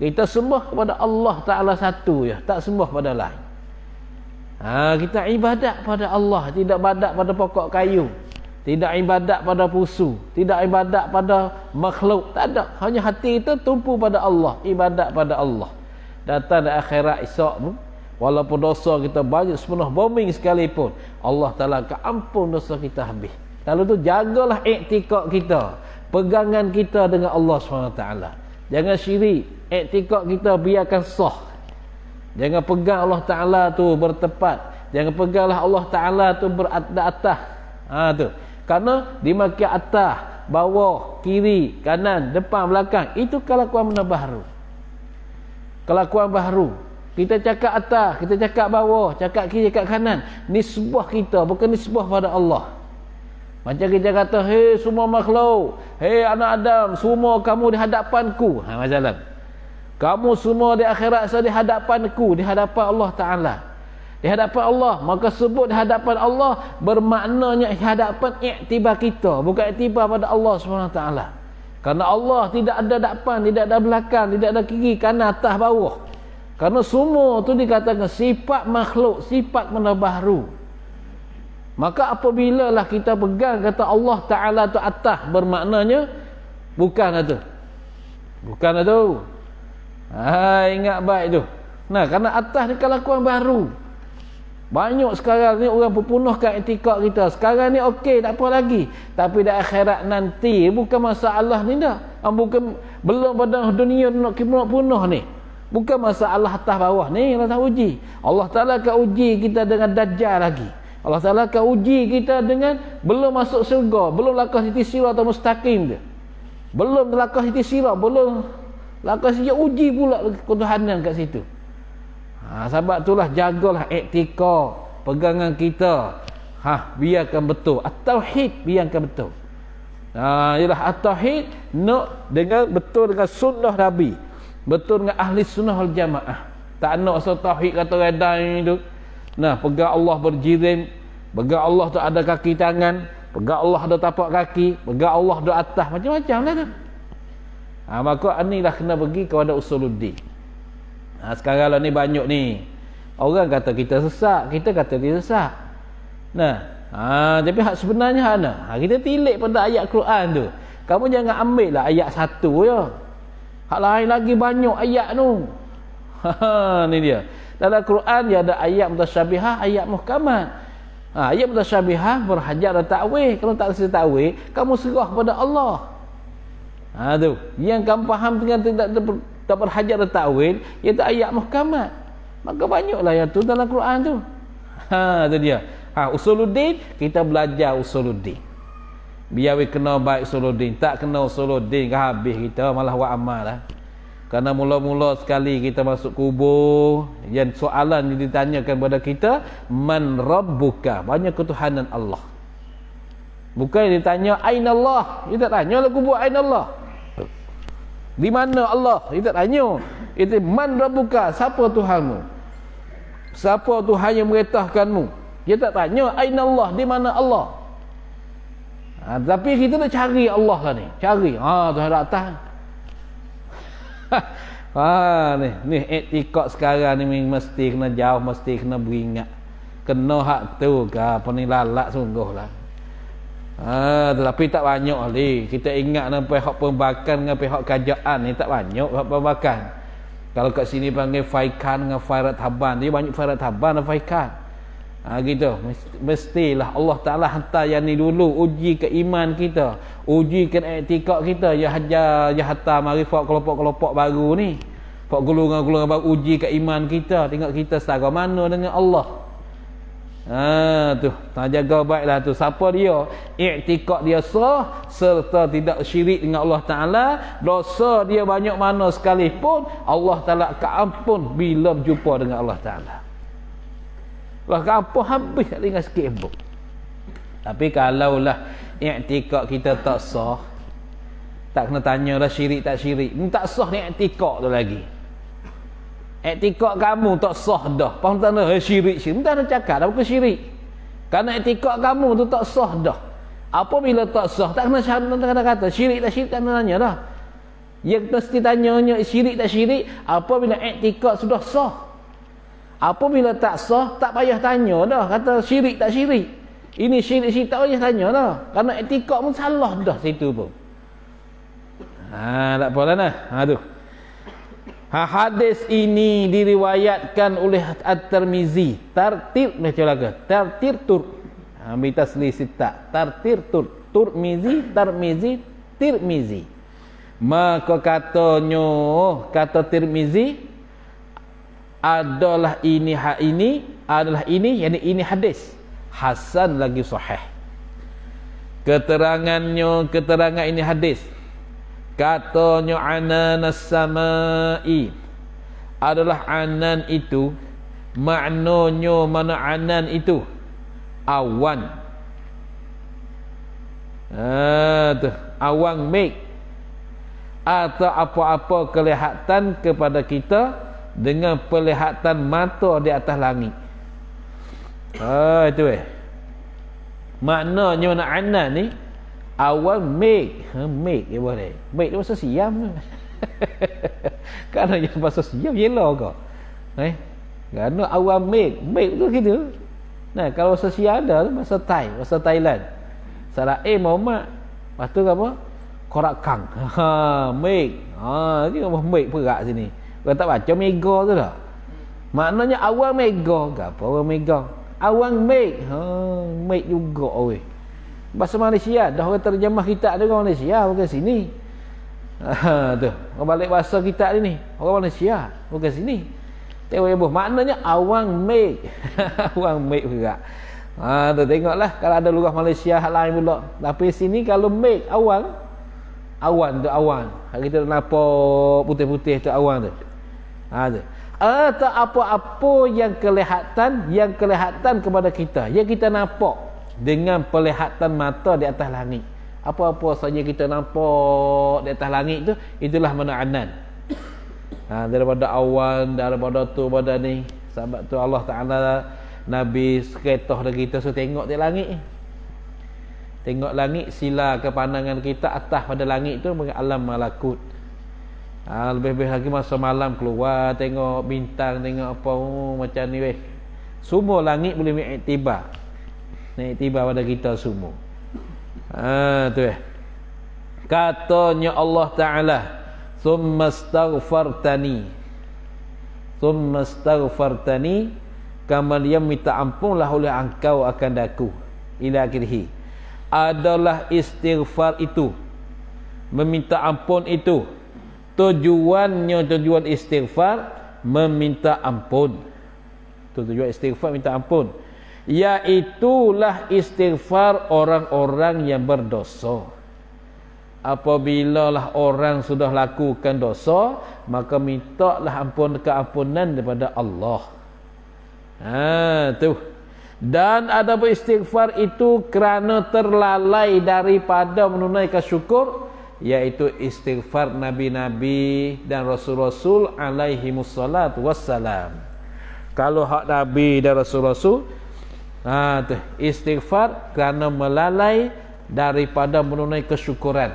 Kita sembah kepada Allah Ta'ala satu ya, tak sembah pada lain. Kita ibadat pada Allah, tidak ibadat pada pokok kayu, tidak ibadat pada pusu, tidak ibadat pada makhluk, tak ada. Hanya hati kita tumpu pada Allah, ibadat pada Allah. Datang di akhirat esok tu, walaupun dosa kita banyak sepenuh bombing sekalipun, Allah Ta'ala akan ampun dosa kita habis. Lalu tu jagalah iktikad kita, pegangan kita dengan Allah SWT. Jangan syirik, iktikad kita biarkan sah. Jangan pegang Allah Ta'ala tu bertepat, jangan peganglah Allah Ta'ala tu beratas. Tu kerana dimakai atas, bawah, kiri, kanan, depan, belakang, itu kelakuan benda baru. Kelakuan baru. Kita cakap atas, kita cakap bawah, cakap kiri, cakap kanan, nisbah kita, bukan nisbah pada Allah. Macam kita kata, hei semua makhluk, hei anak Adam, semua kamu di hadapanku. Masalah. Kamu semua di akhirat saya di hadapanku, di hadapan Allah Ta'ala. Di hadapan Allah, maka sebut di hadapan Allah bermaknanya di hadapan iktibar kita, bukan iktibar pada Allah SWT. Karena Allah tidak ada depan, tidak ada belakang, tidak ada kiri, kanan, atas, bawah. Karena semua tu dikatakan sifat makhluk, sifat benda baru. Maka apabila lah kita pegang kata Allah Ta'ala tu atas, bermaknanya bukan itu. Bukan itu. Ingat baik tu. Nah, kerana atas ni kelakuan baru. Banyak sekarang ni orang perpunuhkan etika kita. Sekarang ni okey, tak apa lagi. Tapi di akhirat nanti bukan masalah ni dah. Bukan belum pada dunia nak punuh ni. Bukan masalah atas bawah ni Allah tak uji. Allah Ta'ala akan uji kita dengan dajjal lagi. Allah Ta'ala akan uji kita dengan belum masuk syurga, belum langkah siti sirat atau mustaqim dia. Belum langkah siti sirat, belum langkah siti uji pula ketuhanan kat situ. Sebab itulah jagalah etika pegangan kita. Biarkan betul. At-tauhid biarkan betul. Ialah at-tauhid nak dengan betul dengan sunnah Nabi. Betul dengan ahli sunnah wal jamaah. Tak nak asal tauhid kata redai tu. Nah, pegang Allah berjirim, pegang Allah tu ada kaki tangan, pegang Allah ada tapak kaki, pegang Allah ada atas, macam-macam lah tu. Maka inilah kena pergi kepada usuluddin. Sekarang lah ni banyak ni orang kata kita sesat, kita kata dia sesat. Tapi hak sebenarnya kita tilik pada ayat Quran tu. Kamu jangan ambil lah ayat satu je. Hak lain lagi banyak ayat tu. Ni dia. Dalam Quran dia ada ayat mutasyabihah, ayat muhkamat. Ayat mutasyabihah berhajat dan takwil. Kalau tak rasa takwil, kamu serah pada Allah. Tu. Yang kamu faham dengan tak berhajat dan takwil, iaitu ayat muhkamat. Maka banyaklah yang tu dalam Quran tu. Tu dia. Usuluddin, kita belajar usuluddin. Biar we kena baik usuluddin. Tak kena usuluddin ke habis kita malah buat amal lah. Kerana mula-mula sekali kita masuk kubur, yang soalan yang ditanyakan kepada kita, man rabbuka? Banyak ketuhanan Allah. Bukan ditanya aina Allah. Dia tak tanya lah kubur aina Allah. Di mana Allah? Dia tak tanya. Itu man rabbuka? Siapa Tuhanmu? Siapa Tuhan yang memerintahkanmu? Dia tak tanya aina Allah, di mana Allah. Tapi kita nak cari Allah lah ni. Cari. Tuhan atas. Ni etikad sekarang ni mesti kena jauh, mesti kena beringat. Kena hak tu ke apa ni lalak sungguh lah. Tapi tak banyak ni. Kita ingat dengan pihak pembakan dengan pihak kerajaan ni tak banyak pihak pembakan. Kalau kat sini panggil faikan dengan fairat haban, dia banyak fairat haban dan faikan. Gitu. Mestilah Allah Ta'ala hantar yang ni dulu, uji ke iman kita, uji ke etikad kita. Ya hantar marifat kelompok-kelompok baru ni. Pak golongan-golongan baru uji ke iman kita, tengok kita setara mana dengan Allah. Tu, tak jaga baiklah tu. Siapa dia? I'tikad dia sah serta tidak syirik dengan Allah Taala. Dosa dia banyak mana sekalipun, Allah Taala akan ampun bila berjumpa dengan Allah Taala. Allah akan ampun habis tak tinggal sikit pun. Tapi kalaulah i'tikad kita tak sah, tak kena tanya dah syirik tak syirik. Ni tak sah ni i'tikad tu lagi. I'tikad kamu tak sah dah. Faham tak nak syirik. Tak nak cakap dah bukan syirik. Kerana i'tikad kamu tu tak sah dah. Apabila tak sah, tak kena kata syirik tak syirik, tak kena tanya dah. Yang mesti tanyanya syirik tak syirik apabila i'tikad sudah sah. Apabila tak sah, tak payah tanya dah. Kata syirik tak syirik. Ini syirik tak payah tanya dah. Kerana i'tikad pun salah dah situ pun. Tak apalah nah. Tu. Hadis ini diriwayatkan oleh At-Tirmizi. Tartir macam laga. Tartir tur. Ambil taslis sita. Tartir tur. Turmizi, Tirmizi, Tirmizi. Maka kata Tirmizi adalah ini adalah ini, yakni ini hadis hasan lagi sahih. Keterangan ini hadis. Katanya ananas samai adalah anan itu, maknanya mana anan itu? Awan. Tu awan meg atau apa-apa kelihatan kepada kita dengan penglihatan mata di atas langit. Itu maknanya mana anan ni? Awan meg. Meg dia boleh. Meg dia pasal siam. Kerana yang pasal siam yellow ke? Kerana awan meg. Meg tu gitu. Nah, kalau pasal siam ada pasal Thai, pasal Thailand. Salah Muhammad. Lepas tu apa? Korakang. Meg. Dia apa meg perak sini. Kau tak baca mega tu dah. Maknanya awan mega. Apa awan mega? Awan meg. Meg juga weh. Bahasa Malaysia dah orang terjemah kitab dia orang Malaysia bukan sini. Tu orang balik bahasa kitab ni orang Malaysia bukan sini. Tengok ibu maknanya awang meg. Awang meg juga. Tu tengoklah kalau ada luar Malaysia hal lain pula. Tapi sini kalau meg awang, awan tu awan. Kita nampak putih-putih tu awan tu. Tu atau apa-apa yang kelihatan kepada kita, yang kita nampak dengan penglihatan mata di atas langit. Apa-apa saja kita nampak di atas langit tu, itulah mana anan. Daripada awan, daripada tu, pada ni. Sebab tu Allah Ta'ala Nabi sekretah dah kita suruh tengok di langit. Tengok langit, sila ke pandangan kita atas pada langit tu mengenai alam malakut. Lebih-lebih lagi masa malam keluar tengok bintang, tengok apa macam ni weh. Semua langit boleh mengiktibar. Tiba pada kita semua. Tu katanya Allah Ta'ala, summa astaghfartani kemudian minta ampunlah oleh engkau akan daku ila akhirih. Adalah istighfar itu, meminta ampun itu, tujuan istighfar meminta ampun. Tujuan istighfar minta ampun, iaitulah istighfar orang-orang yang berdosa. Apabila lah orang sudah lakukan dosa, maka mintalah keampunan daripada Allah. Tu. Dan ada beristighfar itu kerana terlalai daripada menunaikan syukur, iaitu istighfar nabi-nabi dan rasul-rasul alaihimussalatu wassalam. Kalau hak nabi dan rasul-rasul, tu istighfar kerana melalai daripada menunaikan kesyukuran.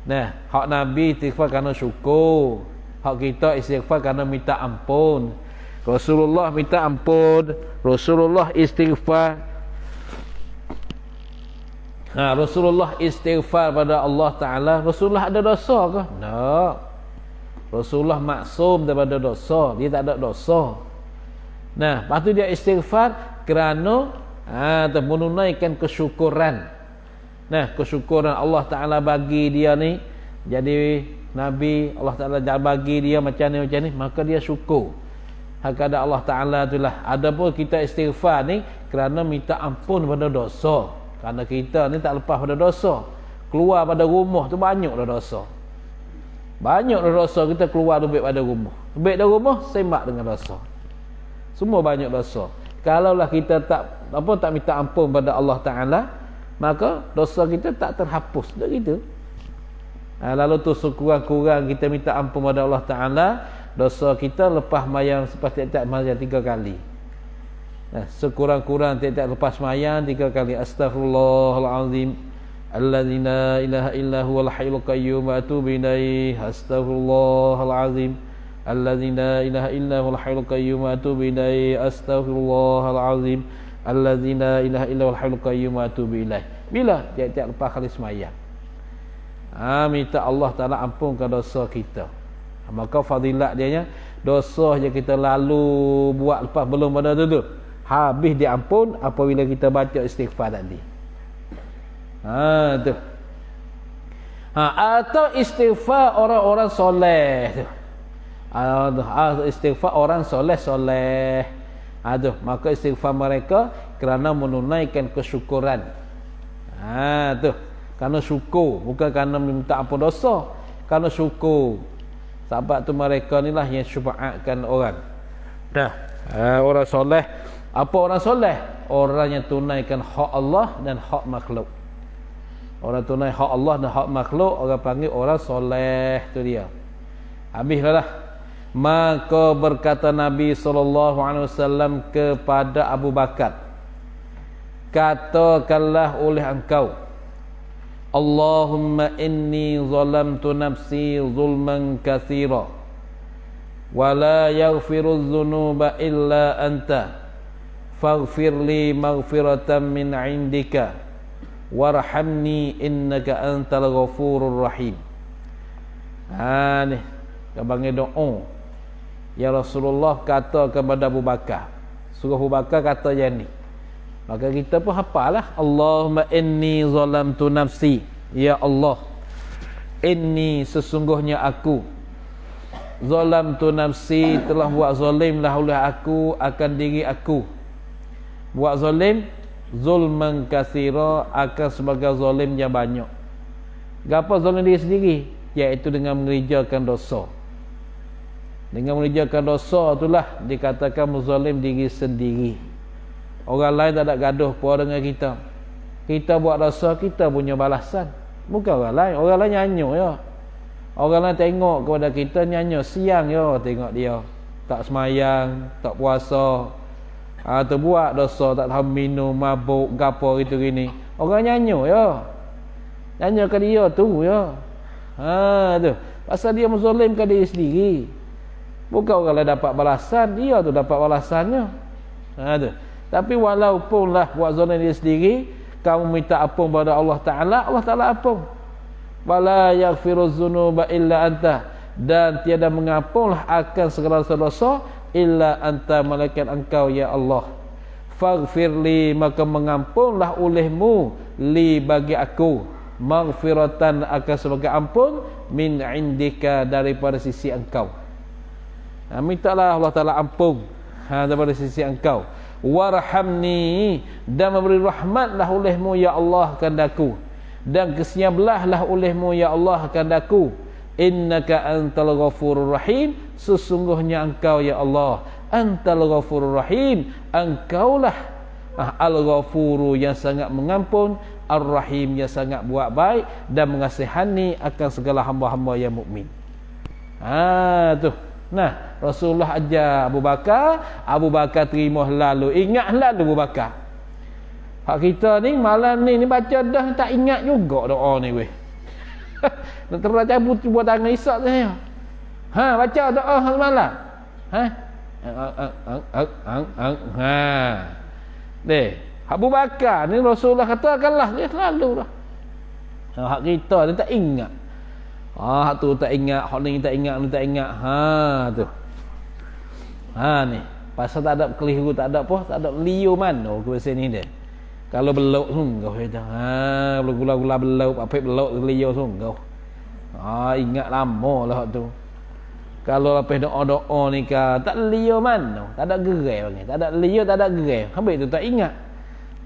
Nah, hak nabi istighfar kerana syukur, hak kita istighfar kerana minta ampun. Rasulullah minta ampun, Rasulullah istighfar. Rasulullah istighfar pada Allah Ta'ala. Rasulullah ada dosa ke? Tak. Rasulullah maksum daripada dosa, dia tak ada dosa. Nah, lepas tu dia istighfar kerana menunaikan kesyukuran. Nah, kesyukuran Allah Ta'ala bagi dia ni, jadi Nabi Allah Ta'ala bagi dia macam ni, maka dia syukur. Hakada Allah Ta'ala itulah. Adapun kita istighfar ni kerana minta ampun pada dosa. Kerana kita ni tak lepas pada dosa. Keluar pada rumah tu banyak dah dosa. Banyak dah dosa kita keluar lebih pada rumah. Lebih dari rumah sembak dengan dosa. Semua banyak dosa. Kalaulah kita tak minta ampun pada Allah Ta'ala, maka dosa kita tak terhapus. Tak gitu. Lalu tu sekurang-kurang kita minta ampun pada Allah Ta'ala, dosa kita lepas mayang tiap-tiap mayang 3 kali. Sekurang-kurang tiap-tiap lepas mayang 3 kali. Astaghfirullahalazim alladzi la ilaha illa huwal hayyul qayyum wa atubu ilaih. Astaghfirullahalazim alladzi la ilaha illa huwal hayyul qayyum wa atubu ilaih. Astaghfirullahalazim alladzi la ilaha illa huwal hayyul qayyum wa atubu ilaih. Bila? Tiap-tiap lepas kali semayang. Minta Allah Ta'ala ampunkan dosa kita. Maka fadilat dia dosa yang kita lalu buat lepas belum pada tu habis diampun apabila kita baca istighfar tadi. Tu. Atau istighfar orang-orang soleh tu. Istighfar orang soleh. Maka istighfar mereka kerana menunaikan kesyukuran. Tu. Kerana syukur, bukan kerana minta ampun dosa. Kerana syukur. Sebab tu mereka ni lah yang syufaatkan orang. Orang soleh. Apa orang soleh? Orang yang tunaikan hak Allah dan hak makhluk. Orang tunai hak Allah dan hak makhluk, orang panggil orang soleh. Tu dia. Habislah. Maka berkata Nabi SAW kepada Abu Bakar, katakanlah oleh engkau, Allahumma inni zalamtu nafsi zulman katsira wa la yaghfiru dzunuba illa anta faghfir li maghfiratan min 'indika warhamni innaka antal ghafurur rahim. Ni kabangi doa ya Rasulullah kata kepada Abu Bakar. Suruh Abu Bakar kata yang ni. Maka kita pun hafalah, Allahumma inni zalamtu nafsi, ya Allah, inni sesungguhnya aku zalamtu nafsi, telah buat zalimlah oleh aku akan diri aku. Buat zalim, zulman katsira, akan sebagai zalim yang banyak. Gapo zalim diri sendiri? Iaitu dengan mengerjakan dosa. Dengan mengerjakan dosa itulah dikatakan menzalim diri sendiri. Orang lain tak ada gaduh apa dengan kita. Kita buat dosa, kita punya balasan. Bukan orang lain. Orang lain nyanyo ya. Orang lain tengok kepada kita nyanyo siang ya, tengok dia tak semayang, tak puasa, atau buat dosa, tak tahu minum, mabuk, gapo gitu gini. Orang nyanyo ya. Nyanyo ke dia tu ya. Tu. Pasal dia menzalimkan diri sendiri. Bukan orang lain dapat balasan, dia tu dapat balasannya. Tu. Tapi walaupun lah buat zalim diri sendiri, kamu minta ampun pada Allah Ta'ala, Allah Ta'ala ampun. Wala yaghfiru dzunuba illa anta, dan tiada mengampunlah akan segala dosa illa anta, malaikat engkau ya Allah. Faghfirli, maka mengampunlah olehmu, li bagi aku, maghfiratan, akan sebagai ampun, min indika, daripada sisi engkau. Mintalah Allah Ta'ala ampun daripada sisi engkau. Warhamni, dan memberi rahmatlah olehmu ya Allah kepada-Ku, dan kesiaplah olehmu ya Allah kepada-Ku. Innaka antal ghafurur rahim, sesungguhnya engkau ya Allah antal ghafurur rahim, engkaulah al-ghafuru, yang sangat mengampun, ar-rahim, yang sangat buat baik dan mengasihani akan segala hamba-hamba yang mukmin. Tu. Nah, Rasulullah ajar Abu Bakar terima lalu, ingat lalu Abu Bakar. Hak kita ni malam ni baca dah tak ingat juga doa ni weh. Nak terus cabut buat tangan isak saya. Baca doa semalam. Deh, Abu Bakar ni Rasulullah katakanlah dia selalu dah. Hak kita ni tak ingat. Hak tu tak ingat, hak ni tak ingat, ni tak ingat. Tu. Ni. Pasal tak ada keliru, tak ada apa, tak ada liu mana ke sini dia. Kalau belok sungguh kita. Gula-gula belok, apa belok liu sungguh. Ingat lama lah tu. Kalau lepas doa-doa ni tak liur mana, tak ada gerai panggil. Tak ada liur, tak ada gerai. Habis tu tak ingat.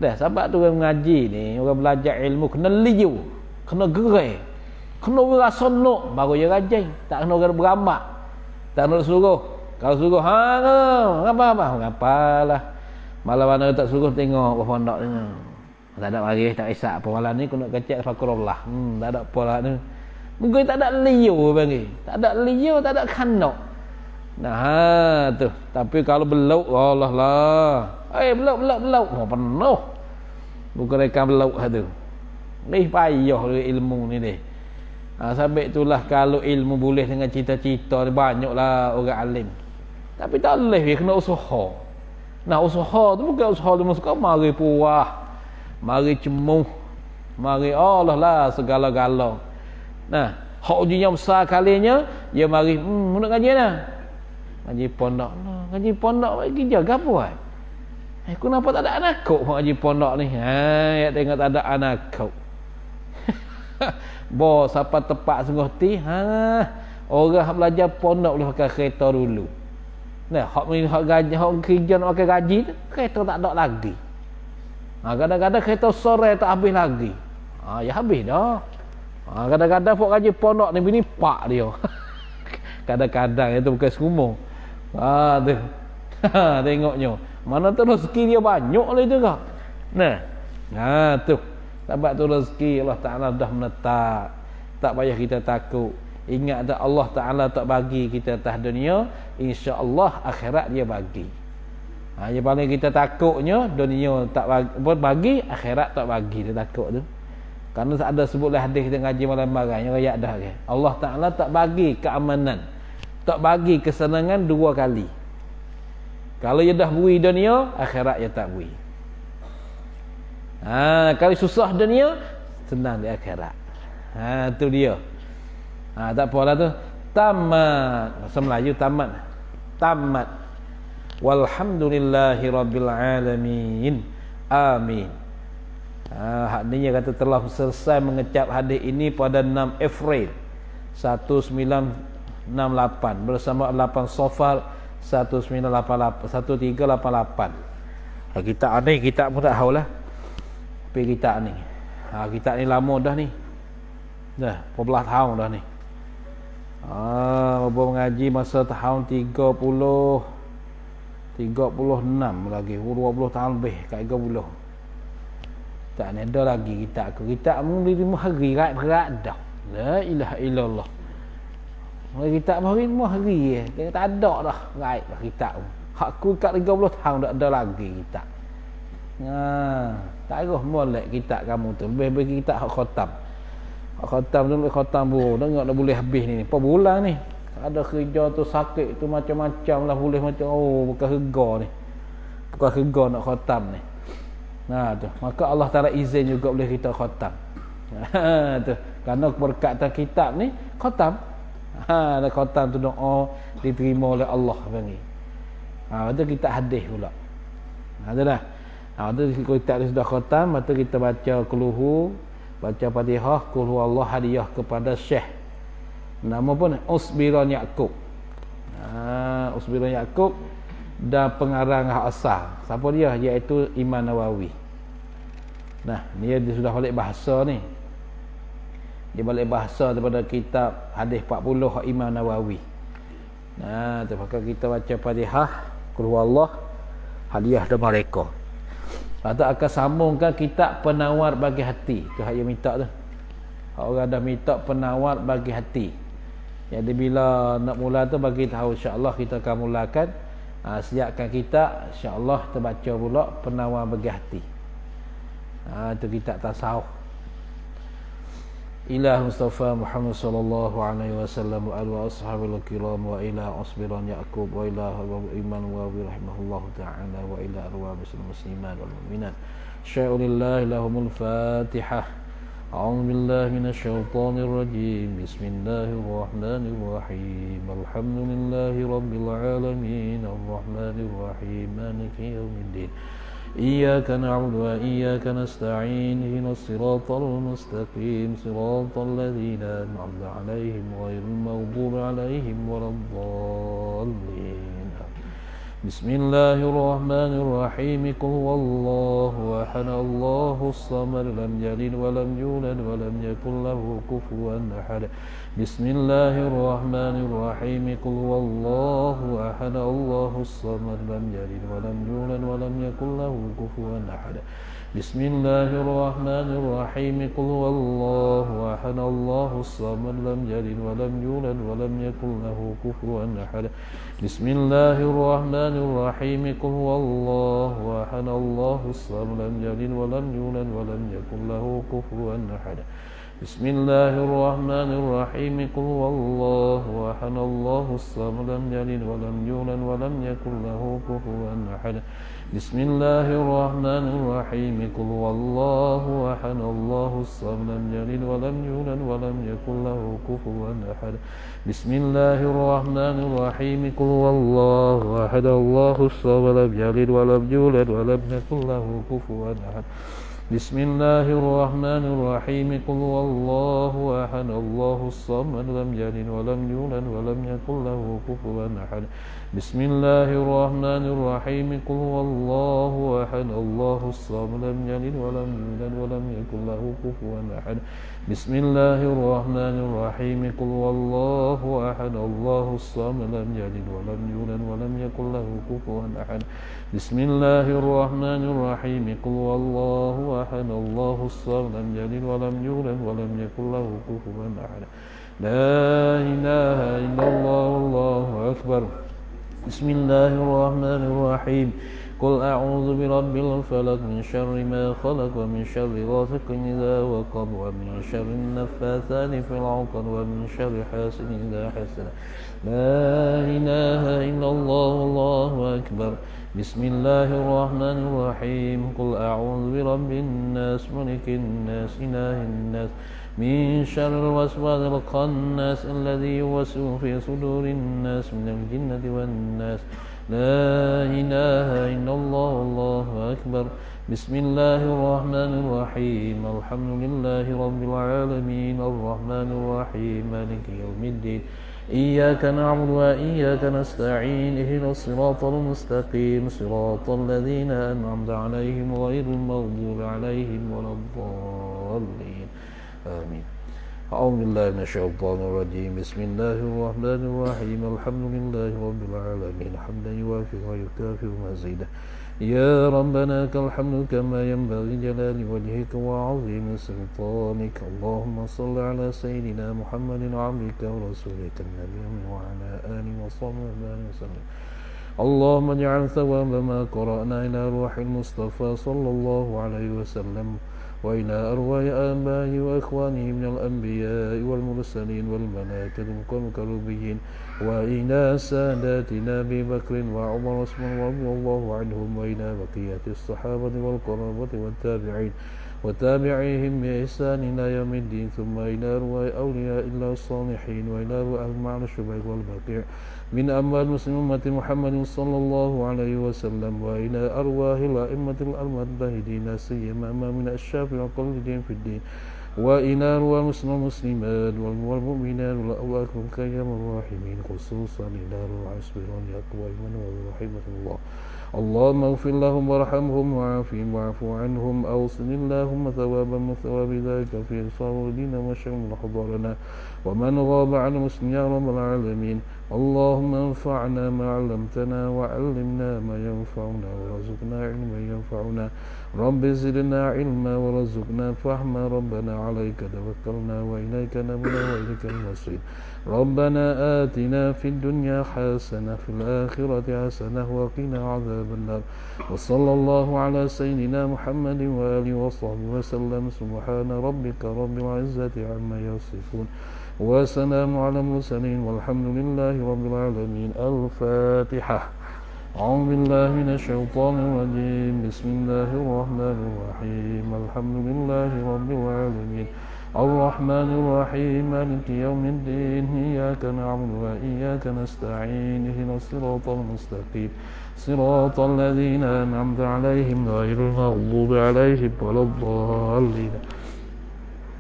Dah sebab tu orang mengaji ni, orang belajar ilmu kena liur, kena gerai. Kena rasa nak baru dia rajin. Tak kena orang beramak. Tak kena suruh. Kalau suruh ngapalah. Malam mana tak suruh tengok pondok ni. Tak ada mari, tak isap apa malam ni kena kecek fakurullah. Tak ada apa lah ni. Mungkin tak ada liur panggil. Tak ada liur, tak ada kanak. Nah, tu. Tapi kalau belau, Allah lah. Belau. Penuh. Bukan mereka belau tu. Ni payah ilmu ni deh. Sampai itulah kalau ilmu boleh dengan cita-cita ni banyaklah orang alim. Tapi tak boleh dia kena usaha. Nah, usaha tu bukan usaha tu suka mari puah. Mari cemuh. Mari Allah lah segala-gala. Nah, hak ujian besar kalinya dia mari nak ngaji nah. Ngaji pondok. Ngaji pondok bagi jaga apa ai? Kenapa tak ada anak kau ngaji pondok ni? Ya tengok tak ada anak kau. Bos siapa tepat sungguh ti? Orang belajar pondok boleh pakai kereta dulu. Nah, hak gaji, hak kerja nak pakai gaji tu, kereta tak ada lagi. Kadang-kadang kereta sore tak habis lagi. Ya habis dah. Kadang-kadang pok gaji pondok ni bini pak dia. Kadang-kadang itu bukan semua. Tu. Tengoknya. Mana tu rezeki dia banyak lah itu kak. Nah, tu. Sebab tu rezeki Allah Ta'ala dah menetap. Tak payah kita takut. Ingat tak Allah Ta'ala tak bagi kita atas dunia, insya-Allah akhirat dia bagi. Yang paling kita takutnya dunia tak bagi, akhirat tak bagi, dia takut tu. Karena ada sebutlah hadis kita ngaji malam barang yang ayat dah ke. Allah Ta'ala tak bagi keamanan, tak bagi kesenangan dua kali. Kalau dia dah beri dunia, akhirat dia tak beri. Kalau susah dunia, senang di akhirat. Tu dia. Tak apalah tu. Tamat. Bahasa Melayu tamat. Tamat. Walhamdulillahi rabbil alamin. Amin. Hadisnya kata telah selesai mengecap hadis ini pada 6 April 1968 bersama 8 Safar 1388. Kita ni kita pun tak tahulah. Tapi kita ni. Kita ni lama dah ni. Dah berbelah tahun dah ni. Baru mengaji masa tahun 36 lagi 20 tahun lebih kat 30. Tak ada lagi kita mung 5 hari berat dah. La ilaha illallah. Kita hari 5 hari dia tak ada dah raib dah kita. Hak aku kat 30 tahun tak ada lagi kita. Tak arah molek kita kamu tu. Lebih kita hak khatam. Khatam tu khatam bu, tengok dah boleh habis ni. Apa bulan ni? Ada kerja tu sakit tu macam-macam lah boleh macam bukan rega ni. Bukan rega nak khatam ni. Tu. Maka Allah Taala izin juga boleh kita khatam. Tu. Kerana berkatan kitab ni khatam. Dah khatam tu doa diterima oleh Allah panggil. Tu kita hadis pula. Itulah. Tu kita sudah khatam, lepas tu kita baca kuluhu, baca Fatihah, qul huwallahu hadiah kepada Syekh. Nama pun Usbiron Yaqub. Usbiron Yaqub dan pengarang hak asal. Siapa dia? Iaitu Imam Nawawi. Dia sudah balik bahasa ni. Dia balik bahasa daripada kitab hadis 40 hak Imam Nawawi. Maka kita baca Fatihah, qul huwallahu hadiah dan mereka. Atau akan sambungkan kitab penawar bagi hati. Tu hak yang minta tu. Orang dah minta penawar bagi hati. Jadi bila nak mula tu bagi tahu insya-Allah kita akan mulakan. Siapkan kitab insya-Allah terbaca pula penawar bagi hati. Itu kitab tasawuf. Ilah Mustafa Muhammad sallallahu alaihi wasallam wa alihi washabil kiram wa ila Usbiron Yaqub wa ila Iman wa rahimahullahu ta'ala wa ila arwah muslimin wal mu'minat. Sya'ulillahi lahumul Fatihah. A'udzu billahi minasyaitonir rajim. Bismillahirrahmanirrahim. Alhamdulillahi rabbil alamin arrahmanir rahim maliki yaumiddin. إياك نعبد وإياك نستعين اهدنا الصراط المستقيم صراط الذين أنعمت عليهم غير المغضوب عليهم ولا الضالين. بسم الله الرحمن الرحيم قل هو الله أحد الله الصمد لم يلد ولم يولد ولم يكن له كفوا أحد. بسم الله الرحمن الرحيم قل هو الله أحد الله الصمد لم يلد ولم يولد ولم يكن له كفوا أحد. بسم الله الرحمن الرحيم قل هو الله أحد الله الصمد لم يلد ولم يولد ولم يكن له كفوا أحد. بسم الله الرحمن الرحيم قل هو الله أحد الله الصمد لم يلد ولم يولد ولم يكن له كفوا أحد. بسم الله الرحمن الرحيم قل هو الله أحد الله الصمد لم يلد ولم يولد ولم يكن له كفوا أحد. بسم الله الرحمن الرحيم قل هو الله أحد الله الصمد لم يلد ولم يولد ولم يكن له كفوا أحد. بسم الله الرحمن الرحيم قل هو الله أحد الله الصمد لم يلد ولم يولد ولم يكن له كفوا أحد. بسم الله الرحمن الرحيم قل هو الله أحد الله الصمد لم يلد ولم يولد ولم يكن له كفوا أحد. بسم الله الرحمن الرحيم قل هو الله أحد الله الصمد لم يلد ولم يولد ولم يكن له كفوا أحد. بسم الله الرحمن الرحيم قل هو الله أحد الله الصمد لم يلد ولم يولد ولم يكن له كفوا أحد. بسم الله الرحمن الرحيم قل هو الله أحد الله الصمد لم يلد ولم يولد ولم يكن له كفوا أحد. لا إله إلا الله والله أكبر. بسم الله الرحمن الرحيم قل أعوذ برب الفلق من شر ما خلق ومن شر غاسق إذا وقب ومن شر النفاثات في العقد ومن شر حاسد إذا حسد. لا إله إلا الله والله أكبر. بسم الله الرحمن الرحيم قل أعوذ برب الناس ملك الناس إله الناس من شر الوسواس الخناس الذي يوسوس في صدور الناس من الجنة والناس. لا إله إلا الله والله أكبر. بسم الله الرحمن الرحيم الحمد لله رب العالمين الرحمن الرحيم مالك يوم الدين إياك نعبد وإياك نستعين اهدنا الصراط المستقيم صراط الذين أنعمت عليهم غير المغضوب عليهم ولا الضالين آمين. أعوذ بالله من الشيطان الرجيم. بسم الله الرحمن الرحيم الحمد لله رب العالمين حمدا يوافي ويكافئ مزيدا. يا ربنا لك الحمد كما ينبغي جلال وجهك وعظيم سلطانك. اللهم صل على سيدنا محمد عبدك ورسولك النبي وعلى آله وصحبه وسلم. اللهم اجعل ثواب ما قرأنا إلى روح المصطفى صلى الله عليه وسلم وإلى أرواح آبائه وإخوانه من الأنبياء والمرسلين والملائكة والكربيين وإلى ساداتنا أبي بكر وعمر وعثمان رضي الله عنهم وإلى بقية الصحابة والقرابة والتابعين وتابعيهم بإحسان إلى يوم الدين ثم إلى أرواح أولياء الله الصالحين وإلى أرواح المعنى الشبيك والبقيع من أموال المسلمين أمة محمد صلى الله عليه وسلم وإلى أرواح الأئمة المجتهدين سيما من الشافعي والمقلدين في الدين وإلى أرواح المسلمين والمسلمات والمؤمنات والأولاد كريم الراحمين خصوصا إلى أرواح أسبران يقوى من ورحمة الله. اللهم اغفر لهم وارحمهم وعافهم واعف عنهم أوصل اللهم ثوابا من ثواب ذلك في صالحنا وشر حضارنا ومن غاب عن المسلمين يا رب العالمين. اللهم انفعنا ما علمتنا وعلمنا ما ينفعنا ورزقنا علما ينفعنا. رب زدنا علما ورزقنا فهما. ربنا عليك توكلنا وإليك نبنا وإليك المصير. ربنا آتنا في الدنيا حسنة في الآخرة حسنة وقنا عذاب النار. وصلى الله على سيدنا محمد وآله وصحبه وسلم. سبحان ربك رب العزة عما يصفون وسلام على المرسلين والحمد لله رب العالمين. الفاتحة. أعوذ بالله من الشيطان الرجيم. بسم الله الرحمن الرحيم الحمد لله رب العالمين الرحمن الرحيم مالك يوم الدين إياك نعبد وإياك نستعين اهدنا الصراط المستقيم صراط الذين أنعمت عليهم غير المغضوب عليهم ولا الضالين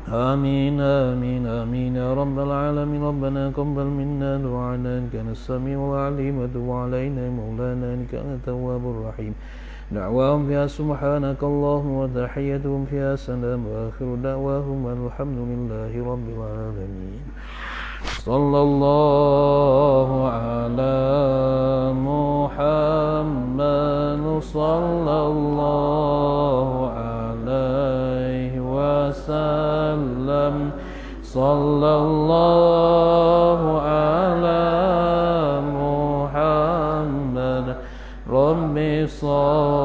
آمين آمين آمين يا رب العالمين ربنا قبل منا دعانا إنك أنت السميع العليم وتب علينا مولانا إنك أنت التواب الرحيم دعواهم فيها سبحانك اللهم وتحيتهم فيها سلام وآخر دعواهم الحمد لله رب العالمين صلى الله على محمد صلى الله عليه وسلم صلى الله على محمد رب صل